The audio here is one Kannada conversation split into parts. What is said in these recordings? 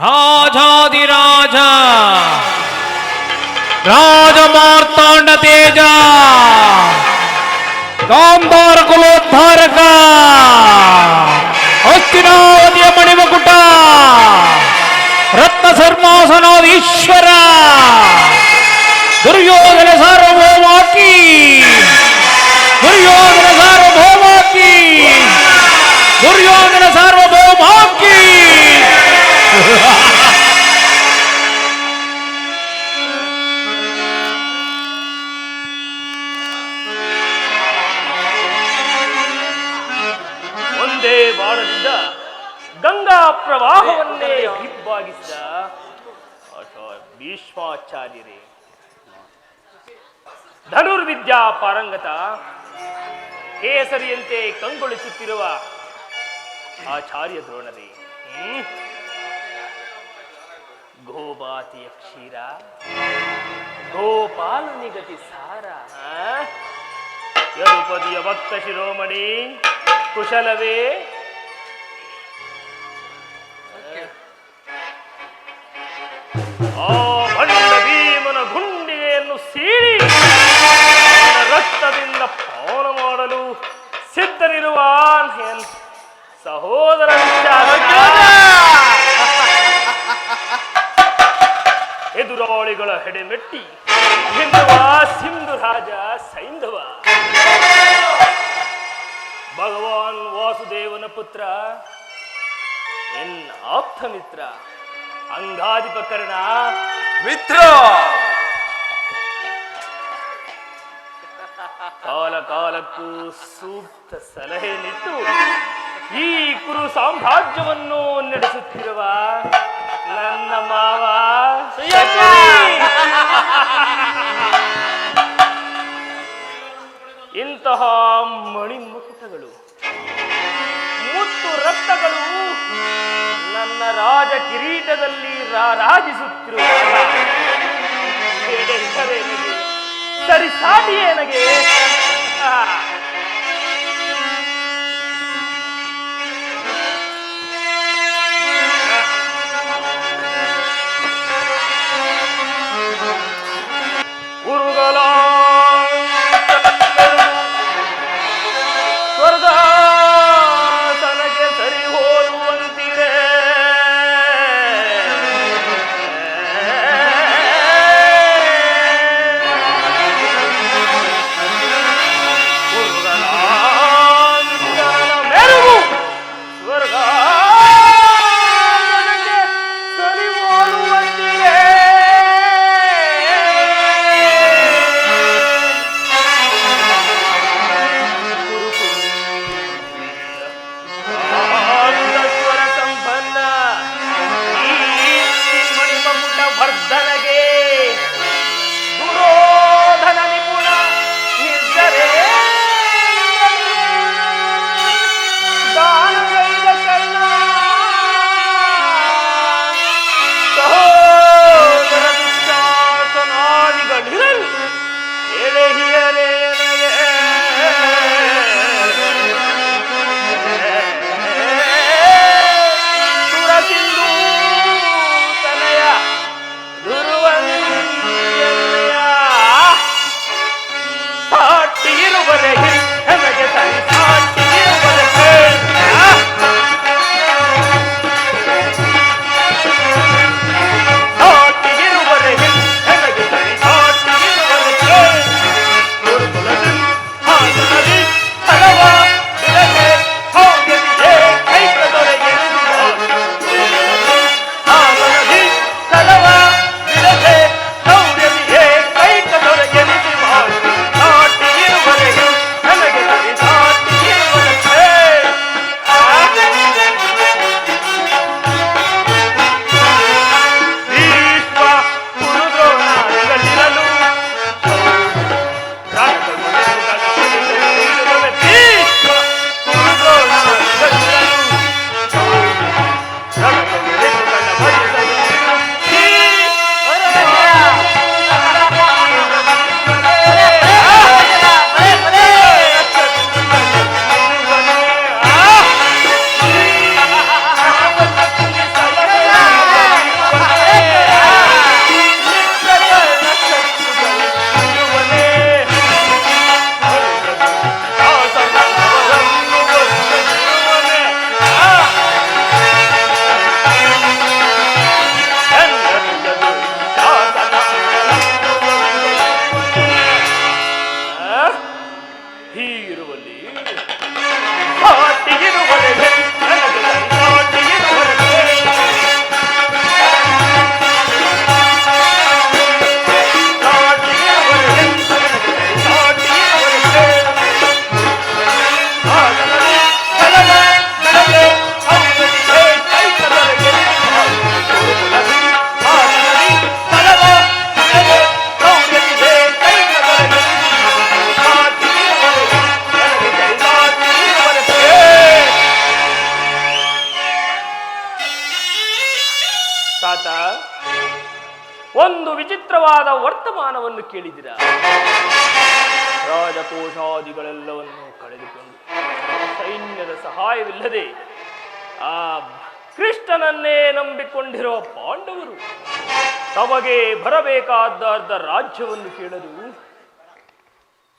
ರಾಜಾದಿರಾಜ ರಾಜಮಾರ್ತಾಂಡ ತೇಜ ಗಾಂಧಾರ ಕುಲೋದ್ಧಾರಕ ಹಸ್ತಿನಾವತಿಯ ಮಣಿಮಕುಟ ರತ್ನ ಸರ್ಮಾಸನಾಧೀಶ್ವರ ದುರ್ಯೋಧನ ಸಾರ್ವಭೌಮಾಕಿ ದುರ್ಯೋಧನ ಸಾರ್ವಭೌಮಾಕಿ ದುರ್ಯೋಧನ ಸಾರ್ವಭೌಮಾಕಿ ಒಂದೇ ಬಾಣದಿಂದ ಗಂಗಾ ಪ್ರವಾಹವನ್ನೇ ಹಿಬ್ಬಾಗಿಸಿದ ಭೀಷ್ಮಾಚಾರ್ಯರೇ, ಧನುರ್ವಿದ್ಯಾ ಪಾರಂಗತ, ಕೇಸರಿಯಂತೆ ಕಂಗೊಳಿಸುತ್ತಿರುವ ಆಚಾರ್ಯ ದ್ರೋಣರೇ, ಗೋಪಾತಿಯ ಕ್ಷೀರ ಗೋಪಾಲ ನಿಗತಿ ಸಾರ, ಯದುಪದಿಯ ಭಕ್ತ ಶಿರೋಮಣಿ ಕುಶಲವೇ? ಆ ಭಂಡ ಭೀಮನ ಗುಂಡಿಗೆಯನ್ನು ಸೀಳಿ ರಕ್ತದಿಂದ ಪಾನ ಮಾಡಲು ಸಿದ್ಧನಿರುವ ಸಹೋದರ ಎದುರಾಳಿಗಳ ಹೆಡೆಮೆಟ್ಟಿ ಹಿಂದುವ ಸಿಂಧು ರಾಜ ಸೈಂಧವ, ಭಗವಾನ್ ವಾಸುದೇವನ ಪುತ್ರ, ಎನ್ ಆಪ್ತ ಮಿತ್ರ ಅಂಗಾಧಿಪಕರ್ಣ ಮಿತ್ರ, ಕಾಲ ಕಾಲಕ್ಕೂ ಸೂಕ್ತ ಸಲಹೆ ನಿಟ್ಟು ಈ ಕುರು ಸಾಮ್ರಾಜ್ಯವನ್ನು ನಡೆಸುತ್ತಿರುವ ನನ್ನ ಮಾವ ಇಂತಹ ಮಣಿಮುಕುಟಗಳು ಮುತ್ತು ರಕ್ತಗಳು ನನ್ನ ರಾಜ ಕಿರೀಟದಲ್ಲಿ ರಾರಾಜಿಸುತ್ತಿರುವ ಸರಿಸಾಟಿಯೇ ನನಗೆ. ಉರುಗಲ ಸ್ವರ್ಗ ತನಗೆ ಸರಿ ಹೋಲುವಂತಿರೆ, ತಾತ, ಒಂದು ವಿಚಿತ್ರವಾದ ವರ್ತಮಾನವನ್ನು ಕೇಳಿದಿರ. ರಾಜಕೋಶಾದಿಗಳೆಲ್ಲವನ್ನು ಕಳೆದುಕೊಂಡು ಸೈನ್ಯದ ಸಹಾಯವಿಲ್ಲದೆ ಆ ಕೃಷ್ಣನನ್ನೇ ನಂಬಿಕೊಂಡಿರುವ ಪಾಂಡವರು ತಮಗೆ ಬರಬೇಕಾದ ಅರ್ಧ ರಾಜ್ಯವನ್ನು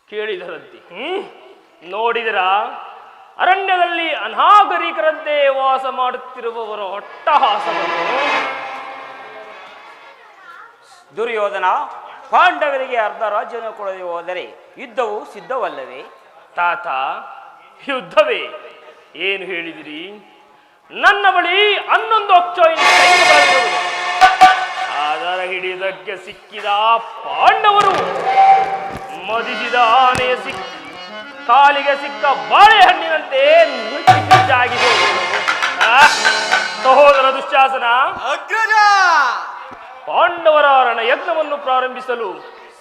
ಕೇಳಿದರಂತೆ. ನೋಡಿದರ ಅರಣ್ಯದಲ್ಲಿ ಅನಾಗರಿಕರಂತೆ ವಾಸ ಮಾಡುತ್ತಿರುವವರ ಅಟ್ಟಹಾಸವನ್ನು. ದುರ್ಯೋಧನ, ಪಾಂಡವರಿಗೆ ಅರ್ಧ ರಾಜ್ಯವನ್ನು ಕೊಡದೆ ಹೋದರೆ ಯುದ್ಧವು ಸಿದ್ಧವಲ್ಲವೇ? ತಾತ, ಯುದ್ಧವೇ? ಏನು ಹೇಳಿದಿರಿ? ನನ್ನ ಬಳಿ 11 ಅಕ್ಷೋಹಿಣಿ ಸೈನ್ಯವಿರುವುದು. ಅದರ ಹಿಡಿದಕ್ಕೆ ಸಿಕ್ಕಿದ ಪಾಂಡವರು ಮದಿಸಿದ ಆನೆಯ ಕಾಲಿಗೆ ಸಿಕ್ಕ ಬಾಳೆಹಣ್ಣಿನಂತೆ ನುಚ್ಚಿದ್ದಾಗಿ ಸಹೋದರ ದುಶ್ಯಾಸನ, ಪಾಂಡವರ ರಣಯಜ್ಞವನ್ನು ಪ್ರಾರಂಭಿಸಲು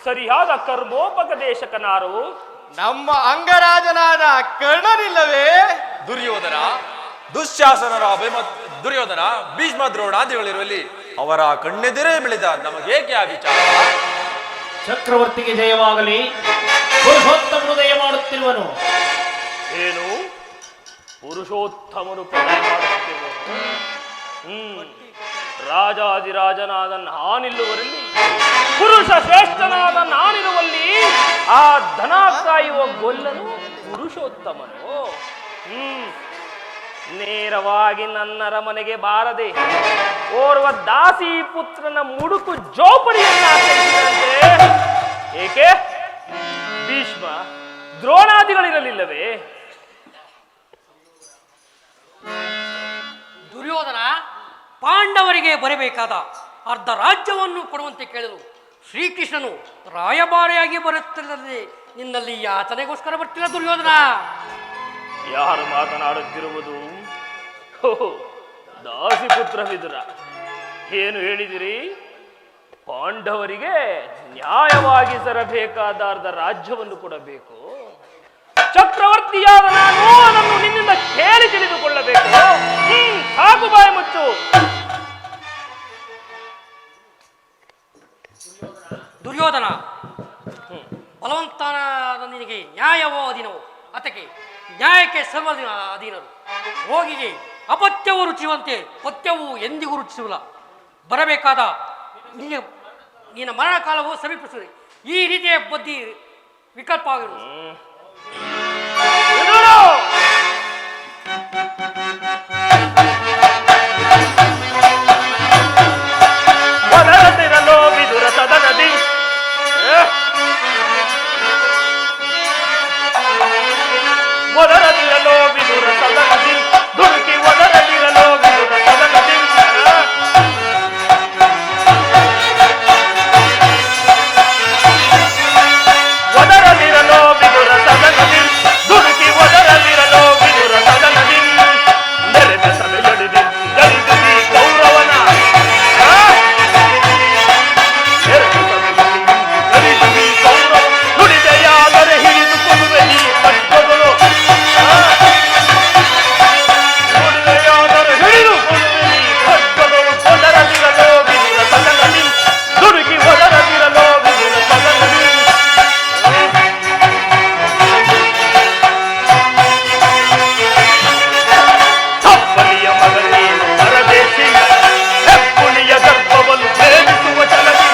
ಸರಿಯಾದ ಕರ್ಮೋಪದೇಶಕನಾರು ನಮ್ಮ ಅಂಗರಾಜನಾದ ಕರ್ಣನಿಲ್ಲವೇ? ದುರ್ಯೋಧನ, ದುಶ್ಯಾಸನರ ದುರ್ಯೋಧನ, ಭೀಷ್ಮ ದ್ರೋಣಾದಿಗಳಿರುವಲ್ಲಿ ಅವರ ಕಣ್ಣೆದಿರೇ ಬೆಳೆದ ನಮಗೇಕೆ ಆ ವಿಚಾರ? ಚಕ್ರವರ್ತಿಗೆ ಜಯವಾಗಲಿ. ಪುರುಷೋತ್ತಮನು ದಯ ಮಾಡುತ್ತಿರುವನು. ಏನು? ಪುರುಷೋತ್ತಮನು ಪ್ರದಯ ಮಾಡುತ್ತಿರುವನು? ರಾಜಾದಿರಾಜನಾದ ನಾನಿಲ್ಲುವರಲ್ಲಿ, ಪುರುಷ ಶ್ರೇಷ್ಠನಾದ ನಾನಿರುವಲ್ಲಿ ಆ ಧನ ಕಾಯುವ ಗೊಲ್ಲನು ಪುರುಷೋತ್ತಮನು. ನೇರವಾಗಿ ನನ್ನ ಅರಮನೆಗೆ ಬಾರದೆ ಓರ್ವ ದಾಸಿ ಪುತ್ರನ ಮುಡುಕು ಜೋಪಡಿಯನ್ನು ಆಚರಿಸಿದಂತೆ ಏಕೆ? ಭೀಷ್ಮ ದ್ರೋಣಾದಿಗಳಿರಲಿಲ್ಲವೇ? ದುರ್ಯೋಧನ, ಪಾಂಡವರಿಗೆ ಬರಬೇಕಾದ ಅರ್ಧ ರಾಜ್ಯವನ್ನು ಕೊಡುವಂತೆ ಕೇಳಲು ಶ್ರೀಕೃಷ್ಣನು ರಾಯಭಾರಿಯಾಗಿ ಬರುತ್ತಿರದೆ ನಿನ್ನಲ್ಲಿ ಯಾತನೆಗೋಸ್ಕರ ಬರ್ತಿಲ್ಲ ದುರ್ಯೋಧನ. ಯಾರು ಮಾತನಾಡುತ್ತಿರುವುದು? ದಾಸಿಪುತ್ರ ವಿದುರ, ಏನು ಹೇಳಿದಿರಿ? ಪಾಂಡವರಿಗೆ ನ್ಯಾಯವಾಗಿ ಸರಬೇಕಾದ ಅರ್ಧ ರಾಜ್ಯವನ್ನು ಕೊಡಬೇಕು. ಚಕ್ರವರ್ತಿಯಾದ ನಾನು ಅದನ್ನು ನಿನ್ನಿಂದ ಕೇಳಿ ತಿಳಿದುಕೊಳ್ಳಬೇಕು. ಸಾಕು, ಬಾಯಿ ಮುಚ್ಚು. ದುರ್ಯೋಧನ, ಬಲವಂತನಾದ ನಿನಗೆ ನ್ಯಾಯವೋ ಅಧೀನವೋ? ಅದಕ್ಕೆ ನ್ಯಾಯಕ್ಕೆ ಸರ್ವ ಅಧೀನರು. ಹೋಗಿಗೆ ಅಪತ್ಯವು ರುಚಿಸುವಂತೆ ಪಥ್ಯವು ಎಂದಿಗೂ ರುಚಿಸುವುದಿಲ್ಲ. ಬರಬೇಕಾದ ನಿನ್ನ ಮರಣ ಕಾಲವು ಸಮೀಪಿಸುತ್ತದೆ. ಈ ರೀತಿಯ ಬುದ್ಧಿ ವಿಕಲ್ಪವಾಗಿರುವುದು. ಮೊದಲದಿರಲೋ ವಿದುರ ಸದನದಿ, ಮೊದಲದಿರಲೋ ವಿದುರ ಸದನದಿ, ದುಡುಕಿ ಮೊದಲದಿರಲೋ ವಿದುರ ಸದನದಿ. ಒದರದಿರಲೋ ವಿದುರ ಸದನದಿ, ದುಡುಕಿ ಒದರದಿರಲೋ ವಿದುರ ಸದನದಿ. ನೆರೆದ ಸಭೆಯೊಡಿದು ಜರಿದು ಈ ಕೌರವನ, ನೆರೆದ ಸಭೆಯೊಡಿದು ಜರಿದು ಈ ಕೌರವ. ನುಡಿದೆಯಾದರೆ ಹಿಡಿದು ಕೊಡುವೆ ನೀ ಕಷ್ಟಗಳು. ನುಡಿದೆಯಾದರೆ ಹಿಡಿದು ಕೊಡುವೆ ನೀ ಕಷ್ಟಗಳು. ಒದರದಿರಲೋ ವಿದುರ ಸದನದಿ, ದುಡುಕಿ ಒದರದಿರಲೋ ವಿದುರ ಸದನದಿ. ಚಪ್ಪಲಿಯ ಮಗನೇನು ಪರದೇಶಿ, ಹೆಪ್ಪುಲಿಯ ಗರ್ಭವನ್ನು ಭೇದಿಸುವ ಚಲನಿ.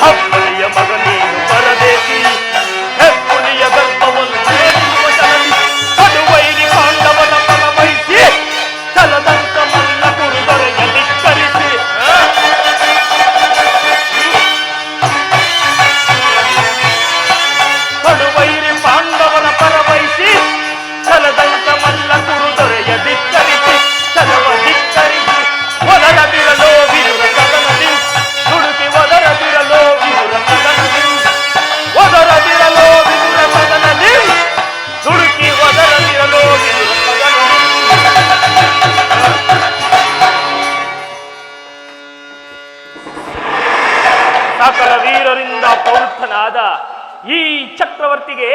ಚಪ್ಪಲಿಯ ಮಗನೇನು ಪರದೇಶಿ, ಹೆಪ್ಪುಲಿಯ ಗರ್ಭವನ್ನು ಭೇದಿಸುವ ಚಲನಿ. ಕಡುವೈರಿ ಪಾಂಡವನ ಪರವಹಿಸಿ ಚಲದಂತ ಮಲ್ಲ ಕುರುದೊರೆಯ ಧಿಕ್ಕರಿಸಿ. ಕಡುವೈರಿ ಪಾಂಡವನ ಪರವಹಿಸಿ ಛಲದಂತ ಮಲ್ಲ ಕುರುದೊರೆಯ ಧಿಕ್ಕರಿಸಿ. ಛಲವ ಧಿಕ್ಕರಿಸಿ ಒದರದಿರಲೋ ವಿದುರ ಸದನದಿ, ದುಡುಕಿ ಒದರದಿರಲೋ ವಿದುರ ಸದನದಿ. ಒದರದಿರಲೋ ವಿದುರ ಸದನದಿ, ದುಡುಕಿ ಒದರದಿರಲೋ ವಿದುರ ಸದನದಿ. ಸಕಲ ವೀರರಿಂದ ಪ್ರವೃತ್ತನಾದ ಈ ಚಕ್ರವರ್ತಿಗೆ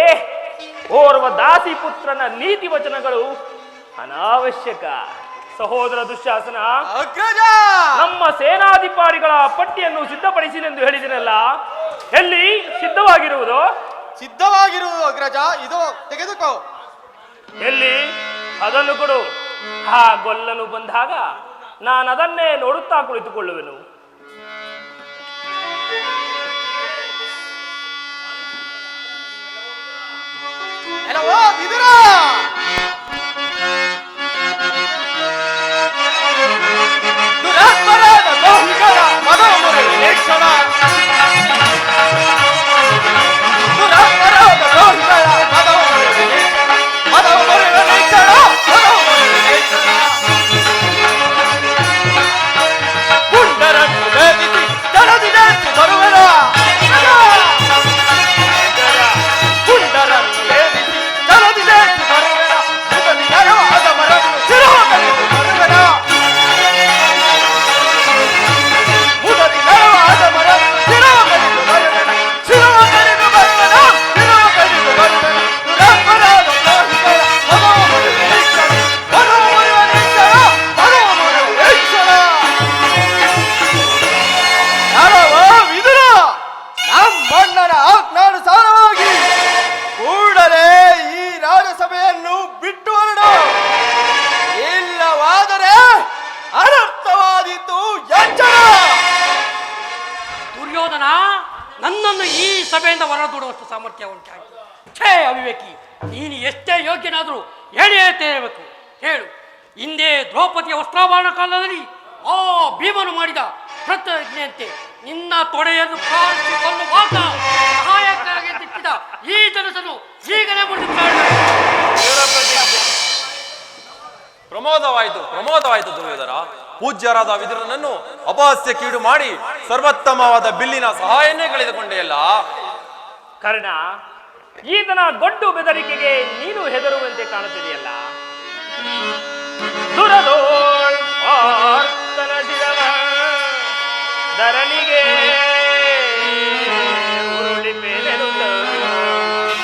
ಓರ್ವ ದಾಸಿ ಪುತ್ರನ ನೀತಿ ವಚನಗಳು ಅನಾವಶ್ಯಕ. ಸಹೋದರ ದುಶ್ಯಾಸನ, ಅಗ್ರಜ ನಮ್ಮ ಸೇನಾಧಿಕಾರಿಗಳ ಪಟ್ಟಿಯನ್ನು ಸಿದ್ಧಪಡಿಸಿದೆಂದು ಹೇಳಿದಿನಲ್ಲ, ಎಲ್ಲಿ ಸಿದ್ಧವಾಗಿರುವುದು? ಸಿದ್ಧವಾಗಿರುವುದು ಅಗ್ರಜ, ಇದು ತೆಗೆದುಕೋ. ಎಲ್ಲಿ? ಅದನ್ನು ಕೊಡು. ಆ ಗೊಲ್ಲನು ಬಂದಾಗ ನಾನು ಅದನ್ನೇ ನೋಡುತ್ತಾ ಕುಳಿತುಕೊಳ್ಳುವೆನು. ಎಲ್ಲವೋ ವಿದುರ, ದುರಾತ್ಮರಾದ ದ್ರೋಹಿಗಳ ಮನೋ ಮುರಿಯುವ ಕ್ಷಣ, ದುರಾತ್ಮರಾದ ದ್ರೋಹಿಗಳ ಮನೋ ಮುರಿಯುವ ಕ್ಷಣ, ಮನೋ ಮುರಿಯುವ ಕ್ಷಣ, ಮನೋ ಮುರಿಯುವ ಕ್ಷಣ. ಗುಂಡರನ್ನು ವೇದಿಸಿ ಜಲದಿ ಜಾಸ್ತಿ ಬರುವೆನ, ಗುಂಡರನ್ನು ವೇದಿಸಿ ಜಲದಿ ಜಾಸ್ತಿ ಬರುವೆನ, ಮುಖದಿ ನರವಾದ ಮರವನ್ನು ಶಿರೋಗಲಿದು ಬರುವೆನ, ಮುಖದಿ ನರವಾದ ಮರವನ್ನು ಶಿರೋಗಲಿದು ಬರುವೆನ, ಶಿರೋಗಲಿದು ಬರುವೆನ, ಶಿರೋಗಲಿದು ಬರುವೆನ. ದುರಾತ್ಮರಾದ ದ್ರೋಹಿಗಳ ಮನೋ ಮುರಿಯುವ ಕ್ಷಣ, ಮನೋ ಮುರಿಯುವ ಕ್ಷಣ, ಮನೋ ಮುರಿಯುವ ಕ್ಷಣ. ಯಾರವ ವಿದುರ, ನಮ್ಮಣ್ಣನ ಆಜ್ಞಾನುಸಾರವಾಗಿ ಕೂಡಲೇ ಈ ರಾಜಸಭೆಯನ್ನು ಬಿಟ್ಟು ಹೊರಡು, ಇಲ್ಲವಾದರೆ ಅನರ್ಥವಾದೀತು, ಎಚ್ಚರ. ದುರ್ಯೋಧನ, ನನ್ನನ್ನು ಈ ಸಭೆಯಿಂದ ಹೊರದೂಡುವಷ್ಟು ಸಾಮರ್ಥ್ಯ ಉಂಟಾಯಿತು. ಛೇ ಅವಿವೇಕಿ, ನೀನು ಎಷ್ಟೇ ಯೋಗ್ಯನಾದರೂ ಏನೇ ತೇರಬೇಕು. ಹೇಳು, ಹಿಂದೆ ದ್ರೌಪದಿಯ ವಸ್ತ್ರಾಭರಣ ಕಾಲದಲ್ಲಿ ಆ ಭೀಮನು ಮಾಡಿದ ಪ್ರತಿಜ್ಞೆಯಂತೆ ನಿನ್ನ ತೊಡೆಯನ್ನು ಕೊಲ್ಲುವಾಗ ಸಹಾಯಕ್ಕಾಗಿ ದಿಟ್ಟಿದ ಈ ಜನಸನ್ನು ಈಗಲೇ ಮುರಿದು ಪ್ರಮೋದವಾಯಿತು ದುರ್ಯೋಧನ. ಪೂಜ್ಯರಾದ ವಿದುರನನ್ನು ಅಪಹಾಸ್ಯಕ್ಕೀಡು ಮಾಡಿ ಸರ್ವೋತ್ತಮವಾದ ಬಿಲ್ಲಿನ ಸಹಾಯನ್ನೇ ಕಳೆದುಕೊಂಡೆಯಲ್ಲ. ಕರ್ಣ, ಈತನ ಗೊಡ್ಡು ಬೆದರಿಕೆಗೆ ನೀನು ಹೆದರುವಂತೆ ಕಾಣುತ್ತಿದೆಯಲ್ಲ. ದುರದೋಳ್ ಪಾರ್ಥನ ಶಿರವ ಧರಣಿಗೆ ಉರುಳಿಪೆನೆನುತ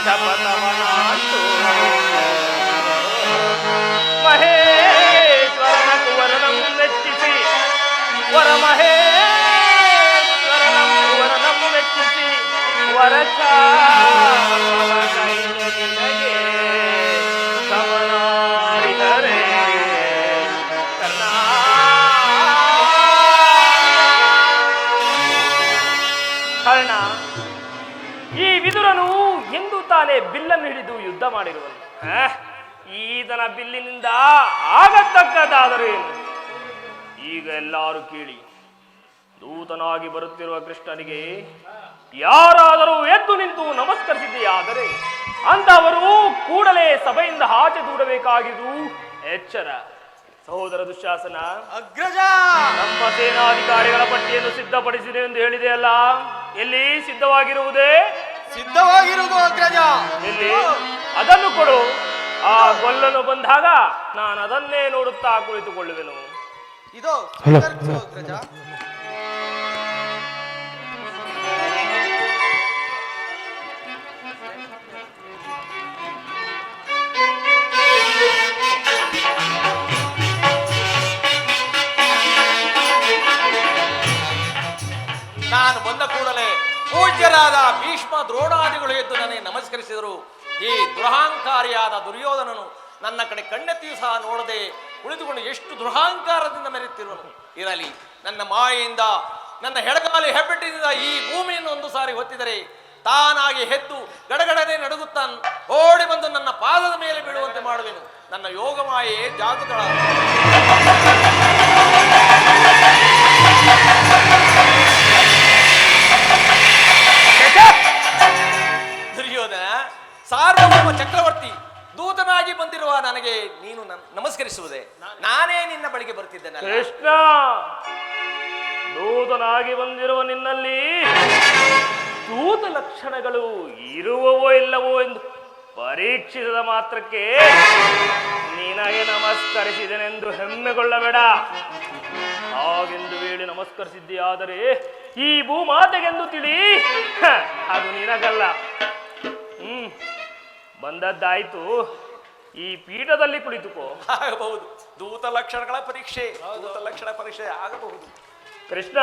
ಶಪಥವನಾತು ಮಹೇಶ್ವರನ ಕುವರನಂ ಮೆಚ್ಚಿಸಿ ಮಹೇಶ್ವರನಂ ಕುವರನಂ ಮೆಚ್ಚಿಸಿ ನಿನಗೆ ಸಮನಾರಿದರೆ ಕರ್ಣ. ಕರ್ಣ, ಈ ವಿದುರನು ಎಂದು ತಾನೇ ಬಿಲ್ಲನ್ನು ಹಿಡಿದು ಯುದ್ಧ ಮಾಡಿರುವನು. ಈತನ ಬಿಲ್ಲಿನಿಂದ ಆಗತಕ್ಕದ್ದಾದರೂ ಏನು? ಈಗ ಎಲ್ಲರೂ ಕೇಳಿ, ದೂತನಾಗಿ ಬರುತ್ತಿರುವ ಕೃಷ್ಣನಿಗೆ ಯಾರಾದರೂ ಎದ್ದು ನಿಂತು ನಮಸ್ಕರಿಸಿದೆಯಾದರೆ ಅಂತವರು ಕೂಡಲೇ ಸಭೆಯಿಂದ ಆಚೆ ದೂಡಬೇಕಾಗಿದ್ದು ಎಚ್ಚರ. ಸಹೋದರ ದುಶ್ಯಾಸನ, ಅಗ್ರಜ, ನಮ್ಮ ಸೇನಾಧಿಕಾರಿಗಳ ಪಟ್ಟಿಯನ್ನು ಸಿದ್ಧಪಡಿಸಿದೆ ಎಂದು ಹೇಳಿದೆಯಲ್ಲ, ಎಲ್ಲಿ ಸಿದ್ಧವಾಗಿರುವುದೇ? ಸಿದ್ಧವಾಗಿರುವುದು ಅಗ್ರಜ. ಎಲ್ಲಿ? ಅದನ್ನು ಕೊಡು. ಆ ಗೊಲ್ಲನು ಬಂದಾಗ ನಾನು ಅದನ್ನೇ ನೋಡುತ್ತಾ ಕುಳಿತುಕೊಳ್ಳುವೆನು. ಇದು ಸ್ವೀಕರಿಸು ಅಗ್ರಜ. ನಾನು ಬಂದ ಕೂಡಲೇ ಪೂಜ್ಯರಾದ ಭೀಷ್ಮ ದ್ರೋಣಾದಿಗಳು ಎದ್ದು ನನಗೆ ನಮಸ್ಕರಿಸಿದರು. ಈ ದುರಹಂಕಾರಿಯಾದ ದುರ್ಯೋಧನನು ನನ್ನ ಕಡೆ ಕಣ್ಣೆತ್ತಿಯೂ ಸಹ ನೋಡದೆ ಕುಳಿತುಕೊಂಡು ಎಷ್ಟು ದುರಹಂಕಾರದಿಂದ ಮೆರೆಯುತ್ತಿರುವನು. ಇರಲಿ, ನನ್ನ ಮಾಯೆಯಿಂದ ನನ್ನ ಹೆಡಗಾಲಿ ಹೆಬ್ಬೆಟ್ಟಿನಿಂದ ಈ ಭೂಮಿಯನ್ನು ಒಂದು ಸಾರಿ ಹೊತ್ತಿದರೆ ತಾನಾಗಿ ಹೆದ್ದು ಗಡಗಡನೆ ನಡುಗುತ್ತಾ ಓಡಿ ಬಂದು ನನ್ನ ಪಾದದ ಮೇಲೆ ಬೀಳುವಂತೆ ಮಾಡುವೆನು. ನನ್ನ ಯೋಗ ಮಾಯೆ ಜಾಗೃತಳ. ದುರ್ಯೋಧನ, ಸಾರ್ವಭೌಮ ಚಕ್ರವರ್ತಿ ದೂತನಾಗಿ ಬಂದಿರುವ ನನಗೆ ನೀನು ನಮಸ್ಕರಿಸುವುದೇ? ನಾನೇ ನಿನ್ನ ಬಳಿಗೆ ಬರ್ತಿದ್ದೇನೆ. ಕೃಷ್ಣ, ದೂತನಾಗಿ ಬಂದಿರುವ ನಿನ್ನಲ್ಲಿ ದೂತ ಲಕ್ಷಣಗಳು ಇರುವವೋ ಇಲ್ಲವೋ ಎಂದು ಪರೀಕ್ಷಿಸಿದ ಮಾತ್ರಕ್ಕೆ ನಿನಗೆ ನಮಸ್ಕರಿಸಿದೆನೆಂದು ಹೆಮ್ಮೆಗೊಳ್ಳಬೇಡ. ಹಾಗೆಂದು ಹೇಳಿ ನಮಸ್ಕರಿಸಿದ್ದೀಯಾದರೆ ಈ ಭೂಮಾತೆಗೆಂದು ತಿಳಿ, ಅದು ನಿನಗಲ್ಲ. ಬಂದದ್ದಾಯ್ತು, ಈ ಪೀಠದಲ್ಲಿ ಕುಳಿತುಕೋ. ಆಗಬಹುದು. ದೂತ ಲಕ್ಷಣಗಳ ಪರೀಕ್ಷೆ ಆಗಬಹುದು. ಕೃಷ್ಣ,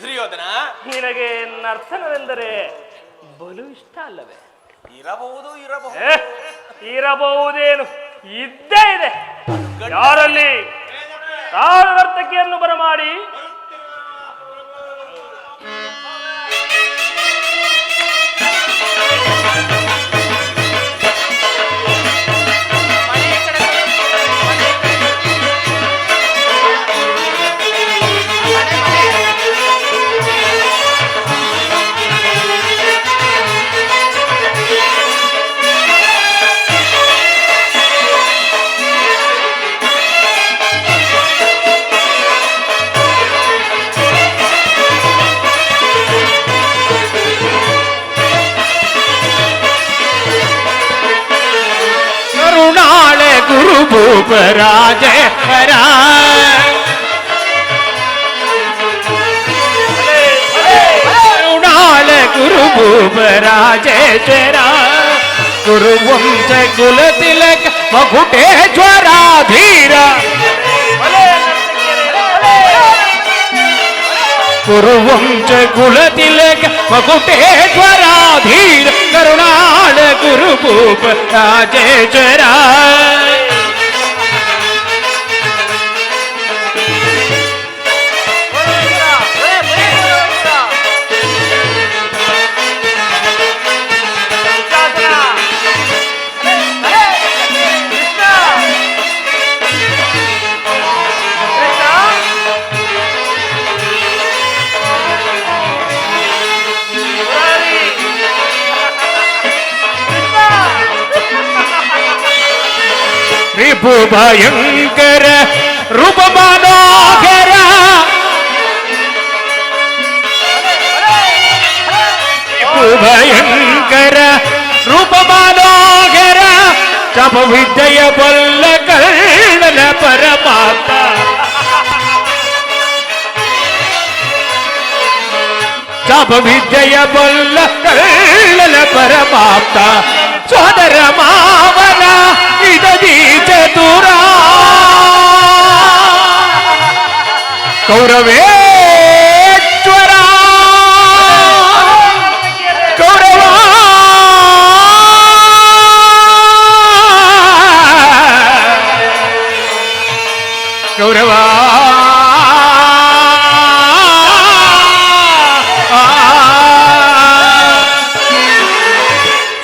ದುರ್ಯೋಧನ, ನಿನಗೆ ನರ್ತನವೆಂದರೆ ಬಲು ಇಷ್ಟ ಅಲ್ಲವೇ? ಇರಬಹುದು. ಇರಬಹುದೇನು, ಇದ್ದೇ ಇದೆ. ಯಾರಲ್ಲಿ ಯಾರ ನರ್ತಕಿಯನ್ನು ಬರಮಾಡಿ ಗುರು ಭೂಪರಾಜೇಶ್ವರ ಕರುಣಾಳ ಗುರು ಭೂಪರಾಜೇಶ್ವರ ಗುರುವಂಶ ಕುಲ ತಿಲಕ ಮಗುಟೇಶ್ವರ ಧೀರ ಗುರುವಂಶ ಕುಲ ತಿಲಕ ಮಗುಟೇಶ್ವರ ಧೀರ ಕರುಣಾಳ ಗುರು ಭೂಪರಾಜೇಶ್ವರ ರಿಪು ಭಯಂಕರ ರೂಪ ಮನೋಹರ ರಿಪು ಭಯಂಕರ ರೂಪ ಮನೋಹರ ತಪ ವಿದ್ಯೆಯ ಬಲ್ಲ ಕರ್ಣನ ಪರಮಾತ್ಮ ತಪ ವಿದ್ಯೆಯ ಬಲ್ಲ ಕರ್ಣನ ಪರಮಾತ್ಮ ಸೋದರ ಮಾವನ ಇದದಿ ಚತುರ ಕೌರವೇಶ್ವರ ಕೌರವ ಕೌರವ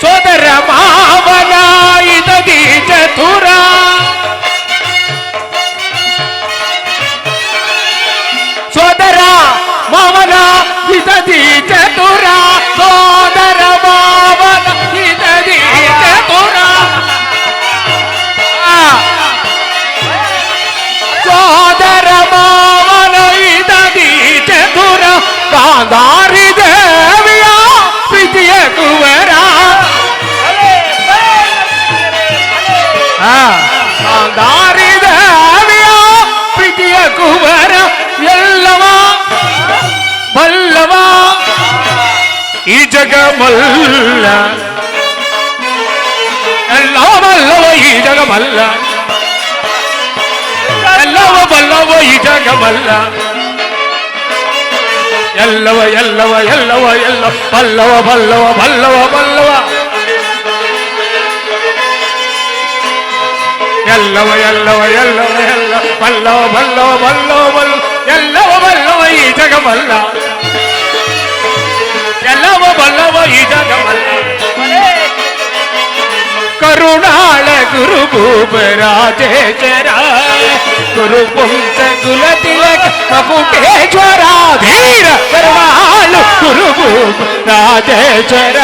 ಸೋದರ ಮಾವನ ಇದದಿ ಚತುರ ಸೋದರ ಮಾವನ ಇದದಿ ಚತುರ ಸೋದರ ಮಾವನ ಇದದಿ ಚತುರ ಸೋದರ ಮಾವನ ಇದದಿ ಚತುರ ಗಾಂಧಾರಿ ದೇವಿಯ ಪ್ರೀತಿಯ ಕುವರ ಗಾಂಧಾರಿ ದೇವಿಯ ಪ್ರೀತಿಯ ಕುವರ ಎಲ್ಲವ ಬಲ್ಲವ ಈ ಜಗ ಮಲ್ಲ ಎಲ್ಲವ ಬಲ್ಲವ ಈ ಜಗ ಮಲ್ಲ ಎಲ್ಲವ ಬಲ್ಲವ ಈ ಜಗ ಮಲ್ಲ ಎಲ್ಲವ ಎಲ್ಲವ ಎಲ್ಲವ ಎಲ್ಲ ಬಲ್ಲವ ಬಲ್ಲವ ಬಲ್ಲವ ಬಲ್ಲವ ಎಲ್ಲವ ಎಲ್ಲವ ಎಲ್ಲವ ಎಲ್ಲ ಬಲ್ಲವ ಬಲ್ಲವ ಬಲ್ಲವ ಬಲ್ಲ ಎಲ್ಲವ ಬಲ್ಲವ ಈ ಜಗ ಮಲ್ಲ ಎಲ್ಲವ ಬಲ್ಲವ ಈ ಜಗ ಮಲ್ಲ ಕರುಣಾಳ ಗುರು ಭೂಪರಾಜೇಶ್ವರ ಗುರು ಪುಂಸ ಕುಲ ತಿಲಕ ಮಗುಟೇಶ್ವರ ಧೀರ ಕರುಣಾಳ ಗುರು ಭೂಪರಾಜೇಶ್ವರ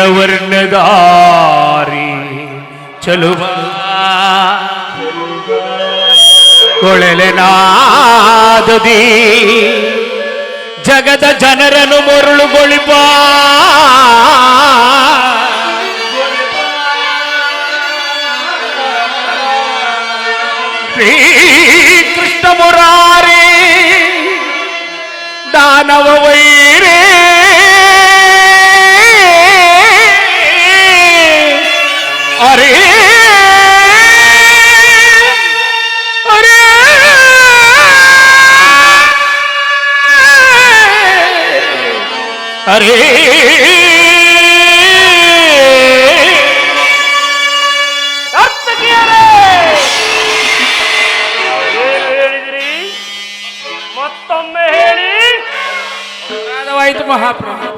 ನೀಲವರ್ಣದಾರಿ ಚಲುವ ಕೊಳಲೆನಾದದಿ ಜಗದ ಜನರನ್ನು ಮರುಳುಗೊಳಿಪ ಶ್ರೀ ಕೃಷ್ಣ ಮುರಾರಿ ದಾನವ ವೈರೇ ಅರೇ ಅರೇ ಅರೇ ಹೇಳಿದ್ರಿ ಮತ್ತೊಮ್ಮೆ ಹೇಳಿ. ಅಪರಾಧವಾಯಿತು ಮಹಾಪ್ರಭು.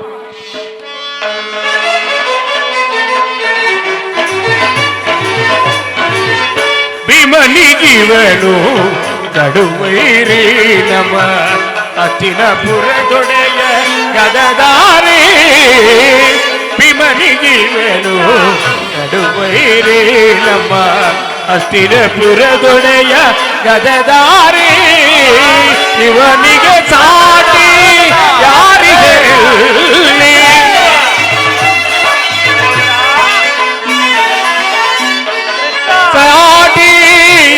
ಭೀಮನಿಗಿವನು ಕಡುವೈರಿ ನಮ ಅತ್ತಿನಪುರದೊಡೆಯ ಗದದಾರಿ ಭೀಮನಿಗಿವನು ಕಡುವೈರಿ ನಮ್ಮ ಅಸ್ತಿನಪುರದೊಡೆಯ ಗದದಾರಿ ಇವನಿಗೆ ಸಾಟಿ ಯಾರಿಗೆ ಸಾಟಿ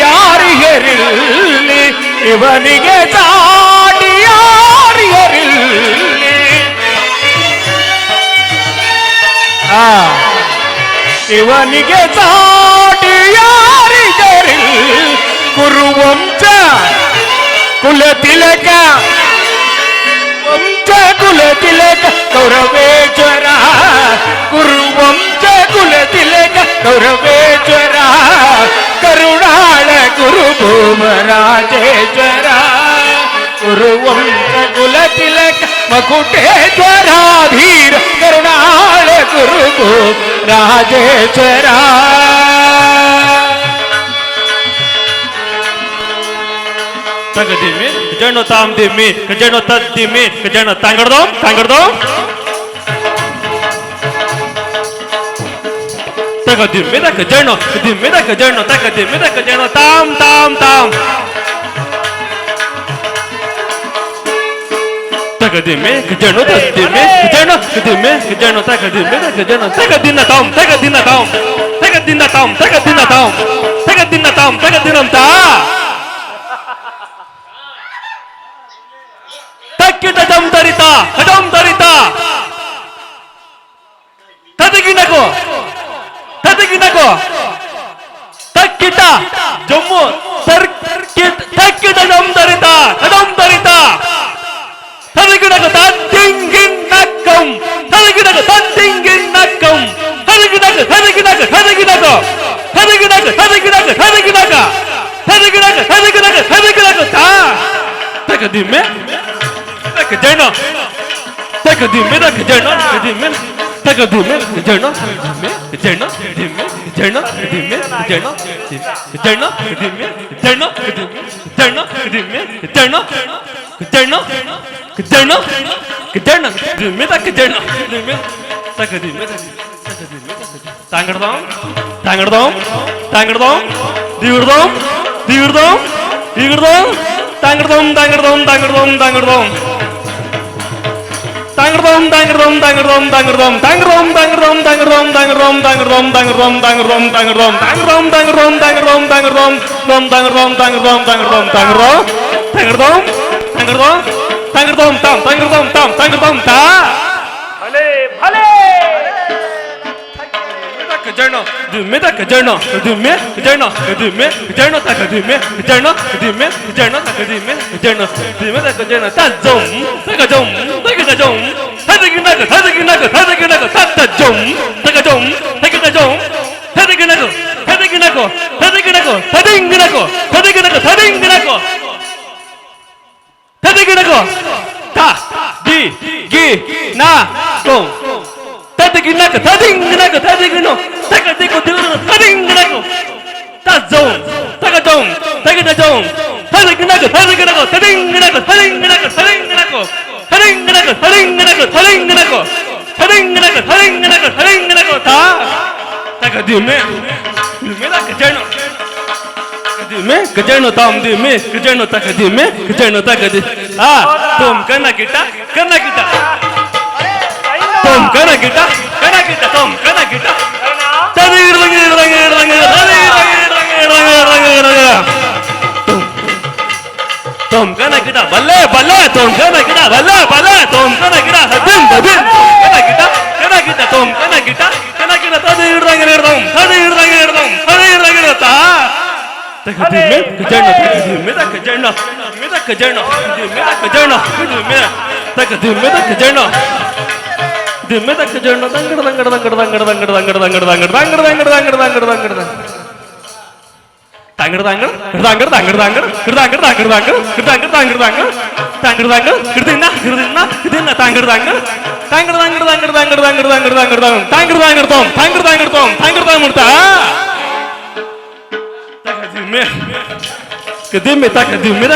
ಯಾರಿಗರಿಲ್ಲಿ ಇವನಿಗೆ ಸಾಟಿ ಯಾರಿಗರಿಲ್ಲಿ ಇವನಿಗೆ ಸಾಟಿ ಯಾರಿಗರಿಲ್ಲಿ ಕುರುವಂಶ ಕುಲತಿಲಕ ವಂಶ ಕುಲತಿಲಕ ಗೌರವೇಶ್ವರ ಕುರುವಂಶ ಕುಲತಿಲಕ ಗೌರವೇಶ್ವರ ಕರುಣಾಳ ಗುರು ಭೂಮರಾಜೇಶ್ವರ ಕುರುವಂಶ ಕುಲತಿಲಕ ಮಕುಟೇಶ್ವರ ಧೀರ ಕರುಣಾಳ ಗುರು ಭೂಮರಾಜೇಶ್ವರ ತಗದಿಮ್ಮಿ ಜಣ್ಣು ತಾಮ್ ದಿಮ್ಮಿ ಜಣ್ಣು ತದ್ದಿಮ್ಮಿ ಜಣ್ಣು ತಂಗಡ್ದೋ ತಗದಿಮ್ಮಿ ತಕ ಜಣ್ಣು ದಿಮ್ಮಿ ತಕ ಜಣ್ಣು ತಗದಿಮ್ಮಿ ತಕ ಜಣ್ಣು ತಾಮ್ ತಗದಿಮ್ಮಿ ಜಣ್ಣು ತದ್ದಿಮ್ಮಿ ಜಣ್ಣು ದಿಮ್ಮಿ ಜಣ್ಣು ತಗದಿಮ್ಮಿ ತಕ ಜಣ್ಣು ತಗದಿನ್ನ ತಾಮ್ ತಗದಿನ್ನಂತ ತಕ್ಕಿಟ ಜಮ್ ತರಿತ ತದಗಿನಕೋ ತಕ್ಕಿಟ ಜಮ್ಮು ತಕ್ಕಿಟ ಜಮ್ ತರಿತ ತದಗಿನಕೋ ತದ್ದಿಂಗಿನ್ನಕ್ಕಂ ತಗದಿಮ್ಮೆ ಜಣ್ಣು ತಗದಿಮ್ಮೆ ಜಣ್ಣು ದಿಮ್ಮೆ ತಗದಿಮ್ಮೆ ಜಣ್ಣು ಜಣ್ಣು ದಿಮ್ಮೆ ಜಣ್ಣು ದಿಮ್ಮೆ ಜಣ್ಣು ಜಣ್ಣು ದಿಮ್ಮೆ ಜಣ್ಣು ಜಣ್ಣು ದಿಮ್ಮೆ ಜಣ್ಣು ಜಣ್ಣು ಜಣ್ಣು ಜಣ್ಣು ದಿಮ್ಮೆ ತಕ್ಕ ಜಣ್ಣು ದಿಮ್ಮೆ ತಗದಿಮ್ಮೆ ತಾಂಗಡ್ದೋಂ ದಿವಿಡ್ದೋಂ ತಾಂಗಡ್ದೋಂ ಜಣ್ಣು ದಿಮ್ಮೆ ತಕ ಜಣ್ಣು ದಿಮ್ಮೆ ಜಣ್ಣು ದಿಮ್ಮೆ ಜಣ್ಣು ತಕ ದಿಮ್ಮೆ ಜಣ್ಣು ದಿಮ್ಮೆ ಜಣ್ಣು ತಕ ದಿಮ್ಮೆ ಜಣ್ಣು ದಿಮ್ಮೆ ತಕ ಜಣ್ಣು ತಜ್ಜಂ ತಕ ಜಂ ತದಗಿನಕ ತಜ್ಜಂ ತಕ ಜಂ ತದಗಿನಕ ತ ದಿ ಗಿ ನಾ ಕೋ ತದಗಿನಕ ತದಗಿನೋ ತಗದಿಕು ದಿರು ತದಿಂಗನಕು ತಜಂ ತಗಜಂ ತಗಜಂ ತದಗಿನಕ ತದಿಂಗನಕು ತರಿಂಗನಕ ತರಿಂಗನಕ ತರಿಂಗನಕ ತಾ ತಗದಿಮೆ ದಿಮೆ ಕಜಣ ದಿಮೆ ಕಜಣ ತಾಮ್ ದಿಮೆ ಕಜಣ ತಗದಿಮೆ ಕಜಣ ತಗದಿ ಆ ತುಮ್ ಕನ್ನ ಕಿಟ ತುಮ್ ಕನ್ನ ಕಿಟ ತುಮ್ ಕನ್ನ ಕಿಟ ತರಿಂಗ तुम कना किटा बल्ले बल्ले तुम कना किटा बल्ले बल्ले तुम कना किटा हदिन हदिन कना किटा तुम कना किटा तदे इरदंग ता तकदी में